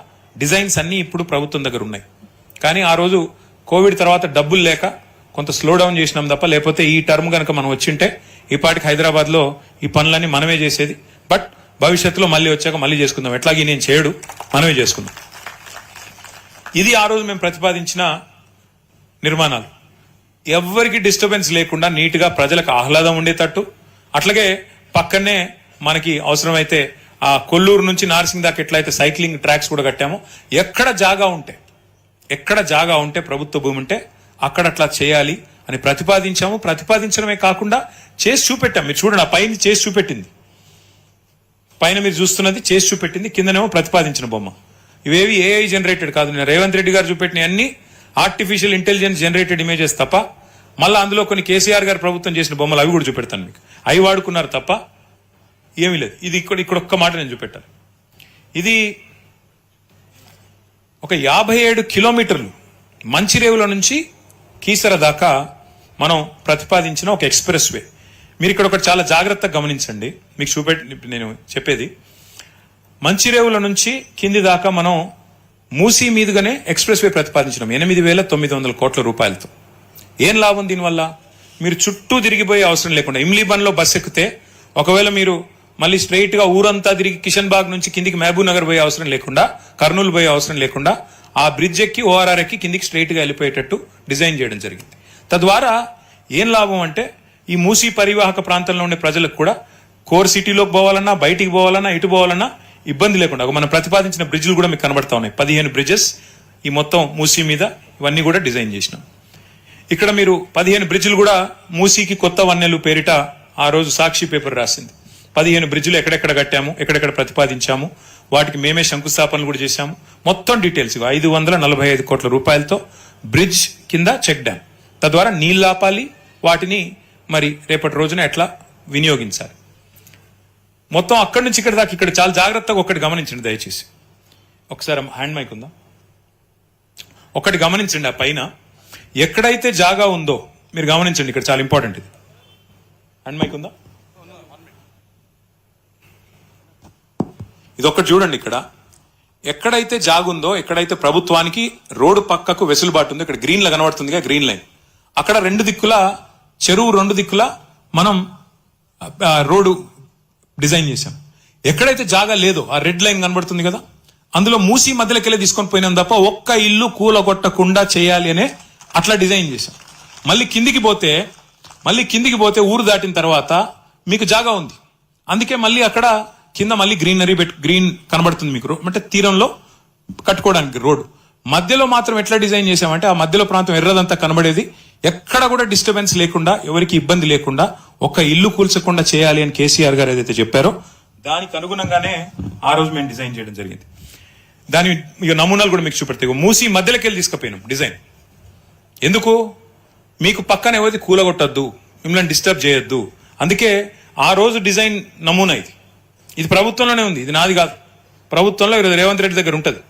డిజైన్స్ అన్ని ఇప్పుడు ప్రభుత్వం దగ్గర ఉన్నాయి. కానీ ఆ రోజు కోవిడ్ తర్వాత డబ్బులు లేక కొంత స్లో డౌన్ చేసినాం తప్ప, లేకపోతే ఈ టర్మ్ కనుక మనం వచ్చింటే ఈ పాటికి హైదరాబాద్ లో ఈ పనులన్నీ మనమే చేసేది. బట్ భవిష్యత్తులో మళ్ళీ వచ్చాక మళ్ళీ చేసుకుందాం, ఎట్లాగే నేను చేయడు, మనమే చేసుకుందాం. ఇది ఆ రోజు మేము ప్రతిపాదించిన నిర్మాణాలు. ఎవ్వరికి డిస్టర్బెన్స్ లేకుండా నీట్ గా ప్రజలకు ఆహ్లాదం ఉండేటట్టు, అట్లాగే పక్కనే మనకి అవసరమైతే ఆ కొల్లూరు నుంచి నార్సింగ్ దాకా ఎట్లయితే సైక్లింగ్ ట్రాక్స్ కూడా కట్టామో, ఎక్కడ జాగా ఉంటే ప్రభుత్వ భూమి ఉంటే అక్కడ అట్లా చేయాలి అని ప్రతిపాదించాము. ప్రతిపాదించడమే కాకుండా చేసి చూపెట్టాం. మీరు చూడండి, ఆ పైన చేసి చూపెట్టింది, పైన మీరు చూస్తున్నది చేసి చూపెట్టింది, కిందనేమో ప్రతిపాదించిన బొమ్మ. ఇవేవి ఏఐ జనరేటెడ్ కాదు. నేను రేవంత్ రెడ్డి గారు చూపెట్టిన అన్ని ఆర్టిఫిషియల్ ఇంటెలిజెన్స్ జనరేటెడ్ ఇమేజెస్ తప్ప, మళ్ళీ అందులో కొన్ని కేసీఆర్ గారు ప్రభుత్వం చేసిన బొమ్మలు అవి కూడా చూపెడతాను మీకు. అవి వాడుకున్నారు తప్ప ఏమీ లేదు. ఇది ఇక్కడ ఒక్క మాట నేను చూపెట్టాను. ఇది ఒక 57 కిలోమీటర్లు మంచిరేవుల నుంచి కీసర దాకా మనం ప్రతిపాదించిన ఒక ఎక్స్ప్రెస్ వే. మీరు ఇక్కడ ఒకటి చాలా జాగ్రత్తగా గమనించండి, మీకు నేను చెప్పేది. మంచిరేవుల నుంచి కింది దాకా మనం మూసీ మీదుగానే ఎక్స్ప్రెస్ వే ప్రతిపాదించినాం 8,900 కోట్ల రూపాయలతో. ఏం లాభం దీనివల్ల? మీరు చుట్టూ తిరిగిపోయే అవసరం లేకుండా, ఇమ్లీబన్లో బస్ ఎక్కితే ఒకవేళ మీరు మళ్ళీ స్ట్రైట్ గా ఊరంతా తిరిగి కిషన్ బాగ్ నుంచి కిందికి మహబూబ్ నగర్ పోయే అవసరం లేకుండా, కర్నూలు పోయే అవసరం లేకుండా ఆ బ్రిడ్జ్ ఎక్కి ఓఆర్ఆర్ ఎక్కి కిందికి స్ట్రైట్ గా వెళ్ళిపోయేటట్టు డిజైన్ చేయడం జరిగింది. తద్వారా ఏం లాభం అంటే, ఈ మూసీ పరివాహక ప్రాంతంలో ఉండే ప్రజలకు కూడా కోర్ సిటీలోకి పోవాలన్నా, బయటికి పోవాలన్నా, ఇటు పోవాలన్నా ఇబ్బంది లేకుండా మనం ప్రతిపాదించిన బ్రిడ్జ్లు కూడా మీకు కనబడతా ఉన్నాయి. 15 బ్రిడ్జెస్ ఈ మొత్తం మూసీ మీద, ఇవన్నీ కూడా డిజైన్ చేసినాం. ఇక్కడ మీరు 15 బ్రిడ్జ్లు కూడా మూసీకి కొత్త వన్నెలు పేరిట ఆ రోజు సాక్షి పేపర్ రాసింది. 15 బ్రిడ్జ్లు ఎక్కడెక్కడ కట్టాము, ఎక్కడెక్కడ ప్రతిపాదించాము, వాటికి మేమే శంకుస్థాపనలు కూడా చేశాము. మొత్తం డీటెయిల్స్ 545 కోట్ల రూపాయలతో బ్రిడ్జ్ కింద చెక్ డ్యామ్. తద్వారా నీళ్ళు ఆపాలి, వాటిని మరి రేపటి రోజున ఎట్లా వినియోగించాలి. మొత్తం అక్కడి నుంచి ఇక్కడ దాకా ఇక్కడ చాలా జాగ్రత్తగా ఒకటి గమనించండి దయచేసి. ఒకసారి హ్యాండ్ మైక్ ఉందా? ఒకటి గమనించండి, ఆ పైన ఎక్కడైతే జాగా ఉందో మీరు గమనించండి, ఇక్కడ చాలా ఇంపార్టెంట్ ఇది. హ్యాండ్ మైక్ ఉందా? ఇది ఒక్కటి చూడండి. ఇక్కడ ఎక్కడైతే జాగుందో, ఎక్కడైతే ప్రభుత్వానికి రోడ్డు పక్కకు వెసులుబాటు ఉందో, ఇక్కడ గ్రీన్ లా కనబడుతుందిగా, గ్రీన్ లైన్, అక్కడ 2 దిక్కుల చెరువు, 2 దిక్కుల మనం రోడ్డు డిజైన్ చేశాం. ఎక్కడైతే జాగా లేదో ఆ రెడ్ లైన్ కనబడుతుంది కదా, అందులో మూసీ మధ్యలోకెళ్ళి తీసుకొని పోయినాం తప్ప ఒక్క ఇల్లు కూలగొట్టకుండా చేయాలి అనే అట్లా డిజైన్ చేశాం. మళ్ళీ కిందికి పోతే ఊరు దాటిన తర్వాత మీకు జాగా ఉంది, అందుకే మళ్ళీ అక్కడ కింద మళ్ళీ గ్రీన్ కనబడుతుంది మీకు. అంటే తీరంలో కట్టుకోవడానికి రోడ్డు మధ్యలో మాత్రం ఎట్లా డిజైన్ చేశామంటే, ఆ మధ్యలో ప్రాంతం ఎర్రదంతా కనబడేది, ఎక్కడ కూడా డిస్టర్బెన్స్ లేకుండా, ఎవరికి ఇబ్బంది లేకుండా, ఒక్క ఇల్లు కూల్చకుండా చేయాలి అని కేసీఆర్ గారు ఏదైతే చెప్పారో దానికి అనుగుణంగానే ఆ రోజు మేము డిజైన్ చేయడం జరిగింది. దాని నమూనాలు కూడా మీకు చూపెడతాయి. మూసి మధ్యలోకి వెళ్ళి తీసుకుపోయినాం డిజైన్. ఎందుకు? మీకు పక్కన ఎవరిది కూలగొట్టద్దు, మిమ్మల్ని డిస్టర్బ్ చేయొద్దు. అందుకే ఆ రోజు డిజైన్ నమూనా ఇది ప్రభుత్వంలోనే ఉంది, ఇది నాది కాదు. ప్రభుత్వంలో రేవంత్ రెడ్డి దగ్గర ఉంటుంది.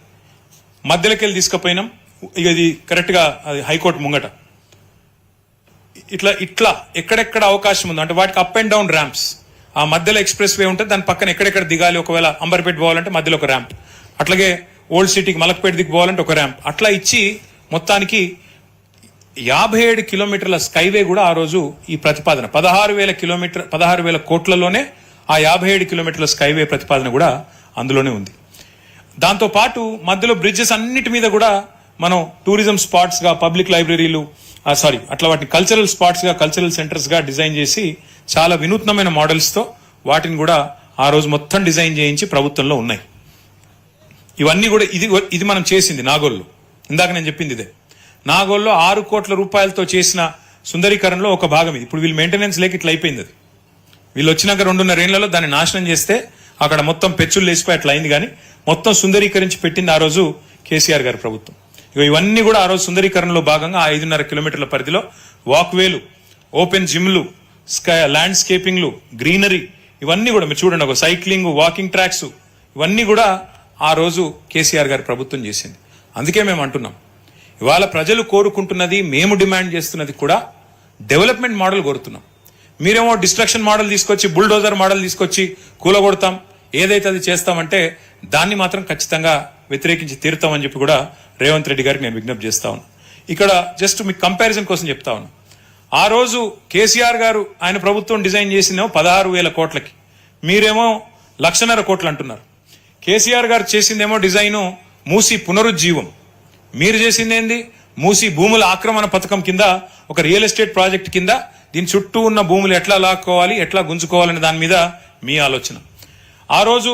మధ్యలోకి వెళ్ళి తీసుకుపోయినాం. ఇక ఇది కరెక్ట్ గా అది హైకోర్టు ముంగట. ఇట్లా ఎక్కడెక్కడ అవకాశం ఉందో అంటే వాటికి అప్ అండ్ డౌన్ ర్యాంప్స్, ఆ మధ్యలో ఎక్స్ప్రెస్ వే ఉంటుంది, దాని పక్కన ఎక్కడెక్కడ దిగాలి, ఒకవేళ అంబర్పేట పోవాలంటే మధ్యలో ఒక ర్యాంప్, అట్లాగే ఓల్డ్ సిటీకి మలక్పేట దిగి పోవాలంటే ఒక ర్యాంప్, అట్లా ఇచ్చి మొత్తానికి 57 కిలోమీటర్ల స్కైవే కూడా ఆ రోజు ఈ ప్రతిపాదన 16,000 కోట్లలోనే ఆ 57 కిలోమీటర్ల స్కైవే ప్రతిపాదన కూడా అందులోనే ఉంది. దాంతో పాటు మధ్యలో బ్రిడ్జెస్ అన్నిటి మీద కూడా మనం టూరిజం స్పాట్స్ గా, పబ్లిక్ లైబ్రరీలు, అట్లా వాటిని కల్చరల్ స్పాట్స్ గా, కల్చరల్ సెంటర్స్ గా డిజైన్ చేసి చాలా వినూత్నమైన మోడల్స్ తో వాటిని కూడా ఆ రోజు మొత్తం డిజైన్ చేయించి ప్రభుత్వంలో ఉన్నాయి. ఇవన్నీ కూడా ఇది మనం చేసింది నాగోల్లో. ఇందాక నేను చెప్పింది ఇదే. నాగోల్లో 6 కోట్ల రూపాయలతో చేసిన సుందరీకరణలో ఒక భాగం ఇది. ఇప్పుడు వీళ్ళు మెయింటెనెన్స్ లేక ఇట్లా అయిపోయింది. అది వీళ్ళు వచ్చినాక 2.5 ఏళ్లలో దాన్ని నాశనం చేస్తే అక్కడ మొత్తం పెచ్చులు లేచిపోయి అట్లా అయింది. కానీ మొత్తం సుందరీకరించి పెట్టింది ఆ రోజు కేసీఆర్ గారి ప్రభుత్వం. ఇవన్నీ కూడా ఆ రోజు సుందరీకరణలో భాగంగా 5.5 కిలోమీటర్ల పరిధిలో వాక్వేలు ఓపెన్ జిమ్లు, ల్యాండ్స్కేపింగ్లు, గ్రీనరీ, ఇవన్నీ కూడా మీరు చూడండి, ఒక సైక్లింగ్, వాకింగ్ ట్రాక్స్, ఇవన్నీ కూడా ఆ రోజు కేసీఆర్ గారి ప్రభుత్వం చేసింది. అందుకే మేము అంటున్నాం, ఇవాళ ప్రజలు కోరుకుంటున్నది, మేము డిమాండ్ చేస్తున్నది కూడా డెవలప్మెంట్ మోడల్ కోరుతున్నాం. మీరేమో డిస్ట్రక్షన్ మోడల్ తీసుకొచ్చి, బుల్డోజర్ మోడల్ తీసుకొచ్చి కూలగొడతాం, ఏదైతే అది చేస్తామంటే దాన్ని మాత్రం ఖచ్చితంగా వ్యతిరేకించి తీరుతామని చెప్పి కూడా రేవంత్ రెడ్డి గారికి నేను విజ్ఞప్తి చేస్తా ఉన్నాను. ఇక్కడ జస్ట్ మీకు కంపారిజన్ కోసం చెప్తా ఉన్నాను. ఆ రోజు కేసీఆర్ గారు ఆయన ప్రభుత్వం డిజైన్ చేసిందేమో 16,000 కోట్లకి, మీరేమో 1,50,000 కోట్లు అంటున్నారు. కేసీఆర్ గారు చేసిందేమో డిజైను మూసి పునరుజ్జీవం, మీరు చేసింది ఏంది మూసి భూముల ఆక్రమణ పథకం కింద, ఒక రియల్ ఎస్టేట్ ప్రాజెక్ట్ కింద దీని చుట్టూ ఉన్న భూములు ఎట్లా లాక్కోవాలి, ఎట్లా గుంజుకోవాలనే దాని మీద మీ ఆలోచన. ఆ రోజు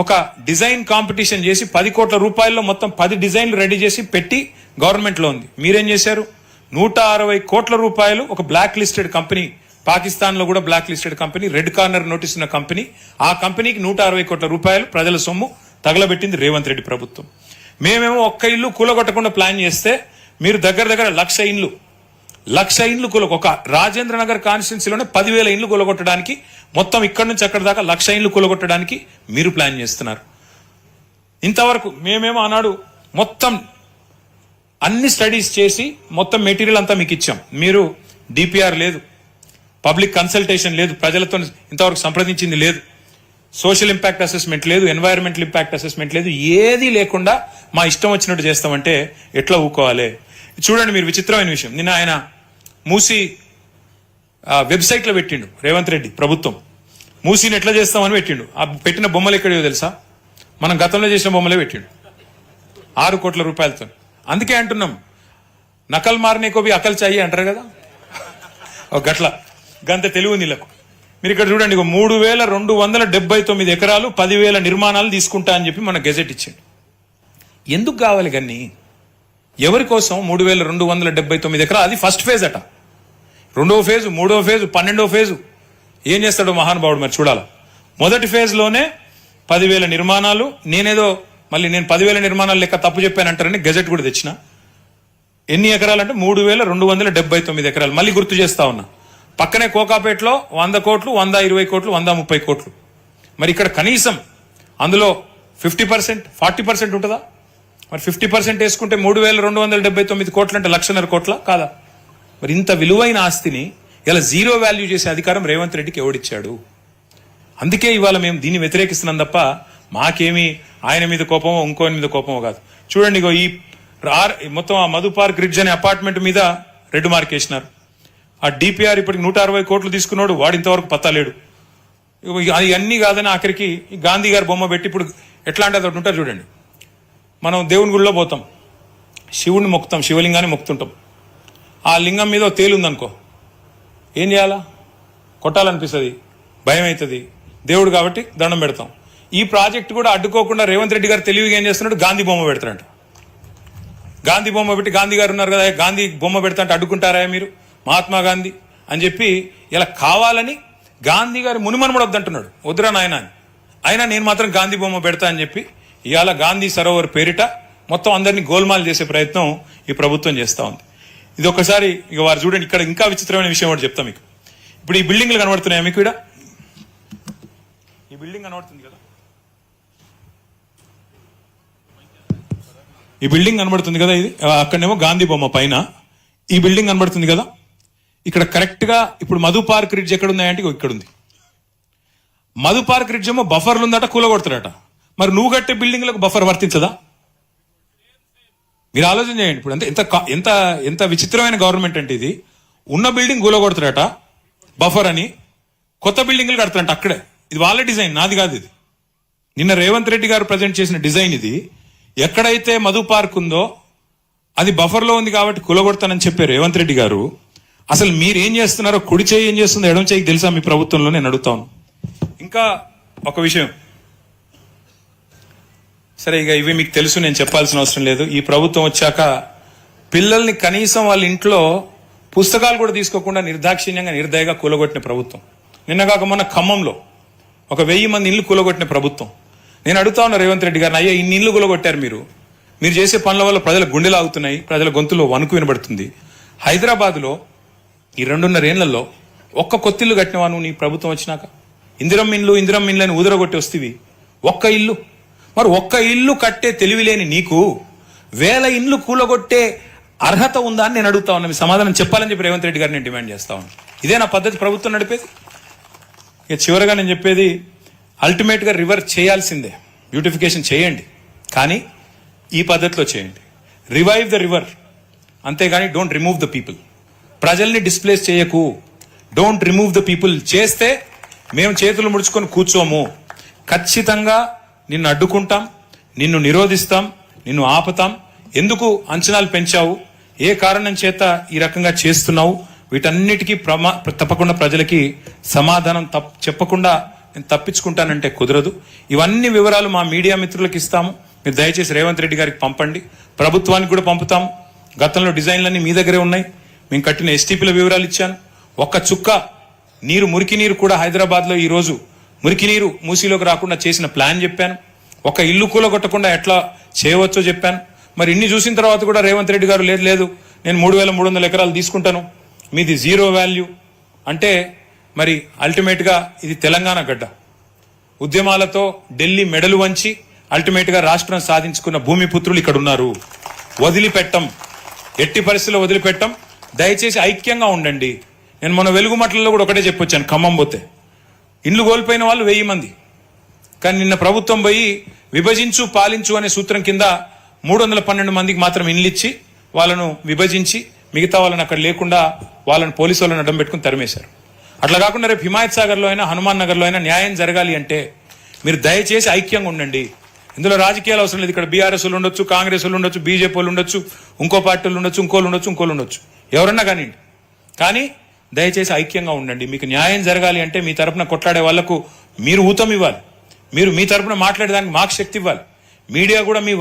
ఒక డిజైన్ కాంపిటీషన్ చేసి 10 కోట్ల రూపాయల్లో మొత్తం 10 డిజైన్లు రెడీ చేసి పెట్టి గవర్నమెంట్లో ఉంది. మీరేం చేశారు? 160 కోట్ల రూపాయలు ఒక బ్లాక్ లిస్టెడ్ కంపెనీ, పాకిస్తాన్ లో కూడా black listed company, red corner notice ఉన్న కంపెనీ, ఆ కంపెనీకి 160 కోట్ల రూపాయలు ప్రజల సొమ్ము తగలబెట్టింది రేవంత్ రెడ్డి ప్రభుత్వం. మేమేమో ఒక్క ఇల్లు కూలగొట్టకుండా ప్లాన్ చేస్తే మీరు దగ్గర 1,00,000 ఇండ్లు ఒక రాజేంద్ర నగర్ కాన్స్టిట్యున్సీలోనే 10,000 ఇండ్లు కూలగొట్టడానికి, మొత్తం ఇక్కడ నుంచి అక్కడ దాకా 1,00,000 ఇండ్లు కూలగొట్టడానికి మీరు ప్లాన్ చేస్తున్నారు. ఇంతవరకు మేమేమో ఆనాడు మొత్తం అన్ని స్టడీస్ చేసి మొత్తం మెటీరియల్ అంతా మీకు ఇచ్చాం. మీరు డిపిఆర్ లేదు, పబ్లిక్ కన్సల్టేషన్ లేదు, ప్రజలతో ఇంతవరకు సంప్రదించింది లేదు, సోషల్ ఇంపాక్ట్ అసెస్మెంట్ లేదు, ఎన్వైరన్మెంటల్ ఇంపాక్ట్ అసెస్మెంట్ లేదు, ఏదీ లేకుండా మా ఇష్టం వచ్చినట్టు చేస్తామంటే ఎట్లా ఊకోవాలి? చూడండి, మీరు విచిత్రమైన విషయం, నిన్న ఆయన మూసి వెబ్సైట్ లో పెట్టిండు రేవంత్ రెడ్డి ప్రభుత్వం, మూసిని ఎట్లా చేస్తామని పెట్టిండు. ఆ పెట్టిన బొమ్మలు ఎక్కడో తెలుసా? మనం గతంలో చేసిన బొమ్మలే పెట్టిండు 6 కోట్ల రూపాయలతో. అందుకే అంటున్నాం, నకల్ మారనే కోబి అకల్ చాయి అంటారు కదా, ఒక గట్ల గంత తెలుగు నీళ్లకు. మీరు ఇక్కడ చూడండి, 3,279 ఎకరాలు 10,000 నిర్మాణాలు తీసుకుంటా అని చెప్పి మన గెజెట్ ఇచ్చిండు. ఎందుకు కావాలి గన్ని? ఎవరి కోసం 3,279 ఎకరాలు? అది ఫస్ట్ ఫేజ్ అట. 2వ ఫేజు, 3వ ఫేజు, 12వ ఫేజు ఏం చేస్తాడు మహానుభావుడు మరి చూడాలి. మొదటి ఫేజ్ లోనే 10,000 నిర్మాణాలు. నేను 10,000 నిర్మాణాలు లెక్క తప్పు చెప్పానంటారని గెజెట్ కూడా తెచ్చిన. ఎన్ని ఎకరాలు అంటే 3,279 ఎకరాలు. మళ్ళీ గుర్తు చేస్తా ఉన్నా, పక్కనే కోకాపేటలో 100 కోట్లు, 120 కోట్లు, 130 కోట్లు. మరి ఇక్కడ కనీసం అందులో 50%, 40% ఉంటుందా? మరి 50% వేసుకుంటే 3,279 కోట్లు అంటే 1,00,000 కోట్ల కాదా? మరి ఇంత విలువైన ఆస్తిని ఇలా జీరో వాల్యూ చేసే అధికారం రేవంత్ రెడ్డికి ఎవడిచ్చాడు? అందుకే ఇవాళ మేము దీన్ని వ్యతిరేకిస్తున్నాం తప్ప మాకేమీ ఆయన మీద కోపమో ఇంకోని మీద కోపమో కాదు. చూడండి, ఈ మొత్తం ఆ మధు పార్క్ రిడ్జ్ అనే అపార్ట్మెంట్ మీద రెడ్ మార్క్ వేసినారు. ఆ డిపిఆర్ ఇప్పటికి 160 కోట్లు తీసుకున్నాడు, వాడు ఇంతవరకు పత్తాలేడు. అన్ని కాదని ఆఖరికి గాంధీ గారి బొమ్మ పెట్టి ఇప్పుడు ఎట్లా అంటే అదొకటి ఉంటారు చూడండి. మనం దేవుని గుడిలో పోతాం, శివుడిని మొక్కుతాం, శివలింగాన్ని మొక్కుతుంటాం. ఆ లింగం మీద తేలుందనుకో, ఏం చేయాలా? కొట్టాలనిపిస్తుంది, భయం అవుతుంది. దేవుడు కాబట్టి దండం పెడతాం. ఈ ప్రాజెక్ట్ కూడా అడ్డుకోకుండా రేవంత్ రెడ్డి గారు తెలివిగా ఏం చేస్తున్నాడు? గాంధీ బొమ్మ పెడతారంట. గాంధీ బొమ్మ పెట్టి, గాంధీ గారు ఉన్నారు కదా, గాంధీ బొమ్మ పెడతా అంటే అడ్డుకుంటారా మీరు? మహాత్మా గాంధీ అని చెప్పి ఇలా కావాలని గాంధీ గారి మునిమనుమడు వద్దంటున్నాడు, వద్దురా నాయన అని. అయినా నేను మాత్రం గాంధీ బొమ్మ పెడతా అని చెప్పి ఇవాళ గాంధీ సరోవర్ పేరిట మొత్తం అందరినీ గోల్మాల్ చేసే ప్రయత్నం ఈ ప్రభుత్వం చేస్తా ఉంది. ఇది ఒకసారి ఇక వారు చూడండి, ఇక్కడ ఇంకా విచిత్రమైన విషయం ఒకటి చెప్తా మీకు. ఇప్పుడు ఈ బిల్డింగ్లు కనబడుతున్నాయా మీకు? ఇక్కడ ఈ బిల్డింగ్ కనబడుతుంది కదా, ఈ బిల్డింగ్ కనబడుతుంది కదా, ఇది అక్కడనేమో గాంధీ బొమ్మ పైన ఈ బిల్డింగ్ కనబడుతుంది కదా. ఇక్కడ కరెక్ట్ గా ఇప్పుడు మధు పార్క్ రిడ్జ్ ఎక్కడ ఉన్నాయంటే ఇక్కడ ఉంది. మధు పార్క్ రిడ్జ్ ఏమో బఫర్లు ఉందట, కూలగొడతారట. మరి నువ్వు కట్టే బిల్డింగ్లకు బఫర్ వర్తించదా? మీరు ఆలోచన చేయండి. ఇప్పుడు అంటే ఎంత ఎంత ఎంత విచిత్రమైన గవర్నమెంట్ అంటే ఇది. ఉన్న బిల్డింగ్ కూలగొడతారట బఫర్ అని, కొత్త బిల్డింగ్లు కడతారంట అక్కడే. ఇది వాళ్ళ డిజైన్, నాది కాదు. ఇది నిన్న రేవంత్ రెడ్డి గారు ప్రజెంట్ చేసిన డిజైన్ ఇది. ఎక్కడైతే మధు పార్క్ ఉందో అది బఫర్ లో ఉంది కాబట్టి కూలగొడతానని చెప్పారు రేవంత్ రెడ్డి గారు. అసలు మీరు ఏం చేస్తున్నారో, కుడి చేయి ఏం చేస్తుందో ఎడమ చేయికి తెలుసా మీ ప్రభుత్వంలో? నేను అడుగుతాను. ఇంకా ఒక విషయం, సరే ఇక ఇవి మీకు తెలుసు, నేను చెప్పాల్సిన అవసరం లేదు. ఈ ప్రభుత్వం వచ్చాక పిల్లల్ని కనీసం వాళ్ళ ఇంట్లో పుస్తకాలు కూడా తీసుకోకుండా నిర్దాక్షిణ్యంగా నిర్దయగా కూలగొట్టిన ప్రభుత్వం. నిన్న కాక మొన్న ఖమ్మంలో 1,000 మంది ఇల్లు కూలగొట్టిన ప్రభుత్వం. నేను అడుగుతా ఉన్నా రేవంత్ రెడ్డి గారిని, అయ్యా ఇన్ని ఇల్లు కూలగొట్టారు మీరు చేసే పనుల వల్ల ప్రజల గుండెలు ఆగుతున్నాయి, ప్రజల గొంతులో వణుకు వినబడుతుంది. హైదరాబాద్ లో ఈ 2.5 ఏళ్లలో ఒక్క కొత్తిల్లు కట్టినవా నువ్వు నీ ప్రభుత్వం వచ్చినాక? ఇందిరం ఇల్లు అని ఊదరగొట్టి వస్తేవి ఒక్క ఇల్లు. మరి ఒక్క ఇల్లు కట్టే తెలివి లేని నీకు 1000 ఇండ్లు కూలగొట్టే అర్హత ఉందా అని నేను అడుగుతా ఉన్నా. మీ సమాధానం చెప్పాలని చెప్పి రేవంత్ రెడ్డి గారిని నేను డిమాండ్ చేస్తా ఉన్నాను. ఇదే నా పద్ధతి ప్రభుత్వం నడిపేది. ఇక చివరగా నేను చెప్పేది, అల్టిమేట్గా రివర్ చేయాల్సిందే, బ్యూటిఫికేషన్ చేయండి, కానీ ఈ పద్ధతిలో చేయండి. రివైవ్ ద రివర్, అంతేగాని డోంట్ రిమూవ్ ద పీపుల్. ప్రజల్ని డిస్ప్లేస్ చేయకు, డోంట్ రిమూవ్ ద పీపుల్. చేస్తే మేము చేతులు ముడుచుకొని కూర్చోము. ఖచ్చితంగా నిన్ను అడ్డుకుంటాం, నిన్ను నిరోధిస్తాం, నిన్ను ఆపుతాం. ఎందుకు అంచనాలు పెంచావు, ఏ కారణం చేత ఈ రకంగా చేస్తున్నావు, వీటన్నిటికీ తప్పకుండా ప్రజలకి సమాధానం చెప్పకుండా నేను తప్పించుకుంటానంటే కుదరదు. ఇవన్నీ వివరాలు మా మీడియా మిత్రులకు ఇస్తాము. మీరు దయచేసి రేవంత్ రెడ్డి గారికి పంపండి, ప్రభుత్వానికి కూడా పంపుతాము. గతంలో డిజైన్లన్నీ మీ దగ్గరే ఉన్నాయి. మేము కట్టిన ఎస్టీపీల వివరాలు ఇచ్చాను. ఒక్క చుక్క నీరు, మురికి నీరు కూడా హైదరాబాద్లో ఈరోజు మురికి నీరు మూసీలోకి రాకుండా చేసిన ప్లాన్ చెప్పాను. ఒక ఇల్లు కూలగొట్టకుండా ఎట్లా చేయవచ్చో చెప్పాను. మరి ఇన్ని చూసిన తర్వాత కూడా రేవంత్ రెడ్డి గారు లేదు నేను 3300 ఎకరాలు తీసుకుంటాను, మీది జీరో వాల్యూ అంటే, మరి అల్టిమేట్ గా ఇది తెలంగాణ గడ్డ. ఉద్యమాలతో ఢిల్లీ మెడలు వంచి అల్టిమేట్ గా రాష్ట్రం సాధించుకున్న భూమిపుత్రులు ఇక్కడ ఉన్నారు. వదిలిపెట్టం, ఎట్టి పరిస్థితుల్లో వదిలిపెట్టం. దయచేసి ఐక్యంగా ఉండండి. నేను మన వెలుగుమట్లలో కూడా ఒకటే చెప్పొచ్చాను, ఖమ్మం పోతే ఇండ్లు కోల్పోయిన వాళ్ళు 1000 మంది. కానీ నిన్న ప్రభుత్వం పోయి విభజించు పాలించు అనే సూత్రం కింద 312 మందికి మాత్రం ఇండ్లు ఇచ్చి వాళ్ళను విభజించి మిగతా వాళ్ళని అక్కడ లేకుండా వాళ్ళని పోలీసు వాళ్ళని అడ్డం పెట్టుకుని తరిమేశారు. అట్లా కాకుండా రేపు హిమాయత్ సాగర్లో అయినా హనుమాన్ నగర్లో అయినా న్యాయం జరగాలి అంటే మీరు దయచేసి ఐక్యంగా ఉండండి. ఇందులో రాజకీయాలు అవసరం లేదు. ఇక్కడ బీఆర్ఎస్ వాళ్ళు ఉండొచ్చు, కాంగ్రెస్ వాళ్ళు ఉండొచ్చు, బీజేపీ వాళ్ళు ఉండొచ్చు, ఇంకో పార్టీలు ఉండొచ్చు, ఇంకోళ్ళు ఉండొచ్చు, ఎవరన్నా కానివ్వండి. కానీ దయచేసి ఐక్యంగా ఉండండి. మీకు న్యాయం జరగాలి అంటే మీ తరపున కొట్లాడే వాళ్లకు మీరు ఊతం ఇవ్వాలి, మీరు మీ తరపున మాట్లాడేదానికి మాకు శక్తి ఇవ్వాలి. మీడియా కూడా మీ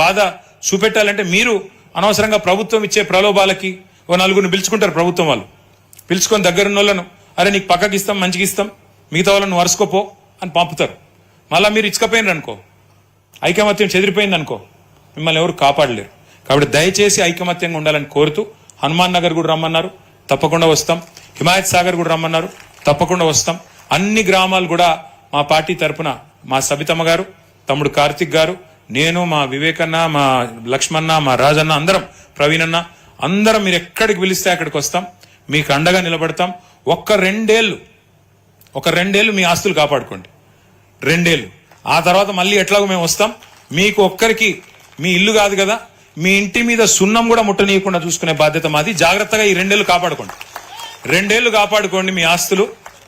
బాధ చూపెట్టాలంటే మీరు అనవసరంగా ప్రభుత్వం ఇచ్చే ప్రలోభాలకి ఓ 4 పిలుచుకుంటారు. ప్రభుత్వం వాళ్ళు పిలుచుకొని దగ్గరున్న వాళ్ళను, అరే నీకు పక్కకి ఇస్తాం, మంచిగా ఇస్తాం, మిగతా వాళ్ళను వరుసుకోపో అని పంపుతారు. మళ్ళీ మీరు ఇచ్చకపోయినారు అనుకో, ఐకమత్యం చెదిరిపోయింది అనుకో, మిమ్మల్ని ఎవరు కాపాడలేరు. కాబట్టి దయచేసి ఐకమత్యంగా ఉండాలని కోరుతూ, హనుమాన్ నగర్ కూడా రమ్మన్నారు, తప్పకుండా వస్తాం. హిమాయత్ సాగర్ కూడా రమ్మన్నారు, తప్పకుండా వస్తాం. అన్ని గ్రామాలు కూడా మా పార్టీ తరపున మా సబితమ్మ గారు, తమ్ముడు కార్తిక్ గారు, నేను, మా వివేకన్న, మా లక్ష్మణ, మా రాజన్న, అందరం, ప్రవీణ్ అన్న, అందరం మీరు ఎక్కడికి పిలిస్తే అక్కడికి వస్తాం, మీకు అండగా నిలబడతాం. ఒక్క రెండేళ్లు మీ ఆస్తులు కాపాడుకోండి. 2 ఏళ్లు ఆ తర్వాత మళ్ళీ ఎట్లాగో మేము వస్తాం. మీకు ఒక్కరికి మీ ఇల్లు కాదు కదా, మీ ఇంటి మీద సున్నం కూడా ముట్టనీయకుండా చూసుకునే బాధ్యత మాది. జాగ్రత్తగా ఈ 2 ఏళ్లు కాపాడుకోండి. 2 ఏళ్లు కాపాడుకోండి మీ ఆస్తులు,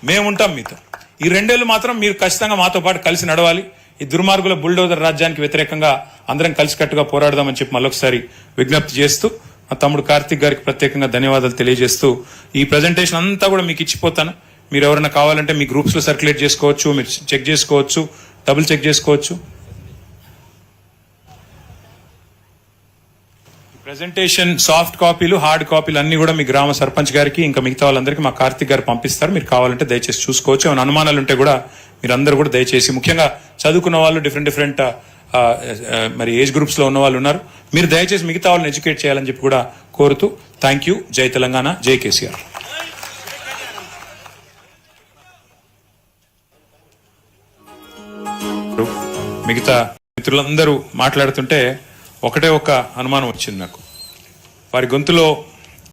మేముంటాం మీతో. ఈ 2 ఏళ్లు మాత్రం మీరు ఖచ్చితంగా మాతో పాటు కలిసి నడవాలి. ఈ దుర్మార్గుల బుల్డోజర్ రాజ్యానికి వ్యతిరేకంగా అందరం కలిసికట్టుగా పోరాడదామని చెప్పి మళ్ళొకసారి విజ్ఞప్తి చేస్తూ, మా తమ్ముడు కార్తిక్ గారికి ప్రత్యేకంగా ధన్యవాదాలు తెలియజేస్తూ, ఈ ప్రెజెంటేషన్ అంతా కూడా మీకు ఇచ్చిపోతాను. మీరు ఎవరైనా కావాలంటే మీ గ్రూప్స్ లో సర్క్యులేట్ చేసుకోవచ్చు, మీరు చెక్ చేసుకోవచ్చు, డబుల్ చెక్ చేసుకోవచ్చు. ప్రెజెంటేషన్ సాఫ్ట్ కాపీలు, హార్డ్ కాపీలు అన్ని కూడా మీ గ్రామ సర్పంచ్ గారికి ఇంకా మిగతా వాళ్ళందరికీ మా కార్తిక్ గారు పంపిస్తారు. మీరు కావాలంటే దయచేసి చూసుకోవచ్చు. ఏమైనా అనుమానాలు ఉంటే కూడా మీరు అందరూ కూడా దయచేసి, ముఖ్యంగా చదువుకున్న వాళ్ళు, డిఫరెంట్ మరి ఏజ్ గ్రూప్స్ లో ఉన్న వాళ్ళు ఉన్నారు, మీరు దయచేసి మిగతా వాళ్ళని ఎడ్యుకేట్ చేయాలని చెప్పి కూడా కోరుతూ, థ్యాంక్ యూ. జై తెలంగాణ, జై కేసీఆర్. మిగతా మిత్రులందరూ మాట్లాడుతుంటే ఒకటే ఒక అనుమానం వచ్చింది నాకు. వారి గొంతులో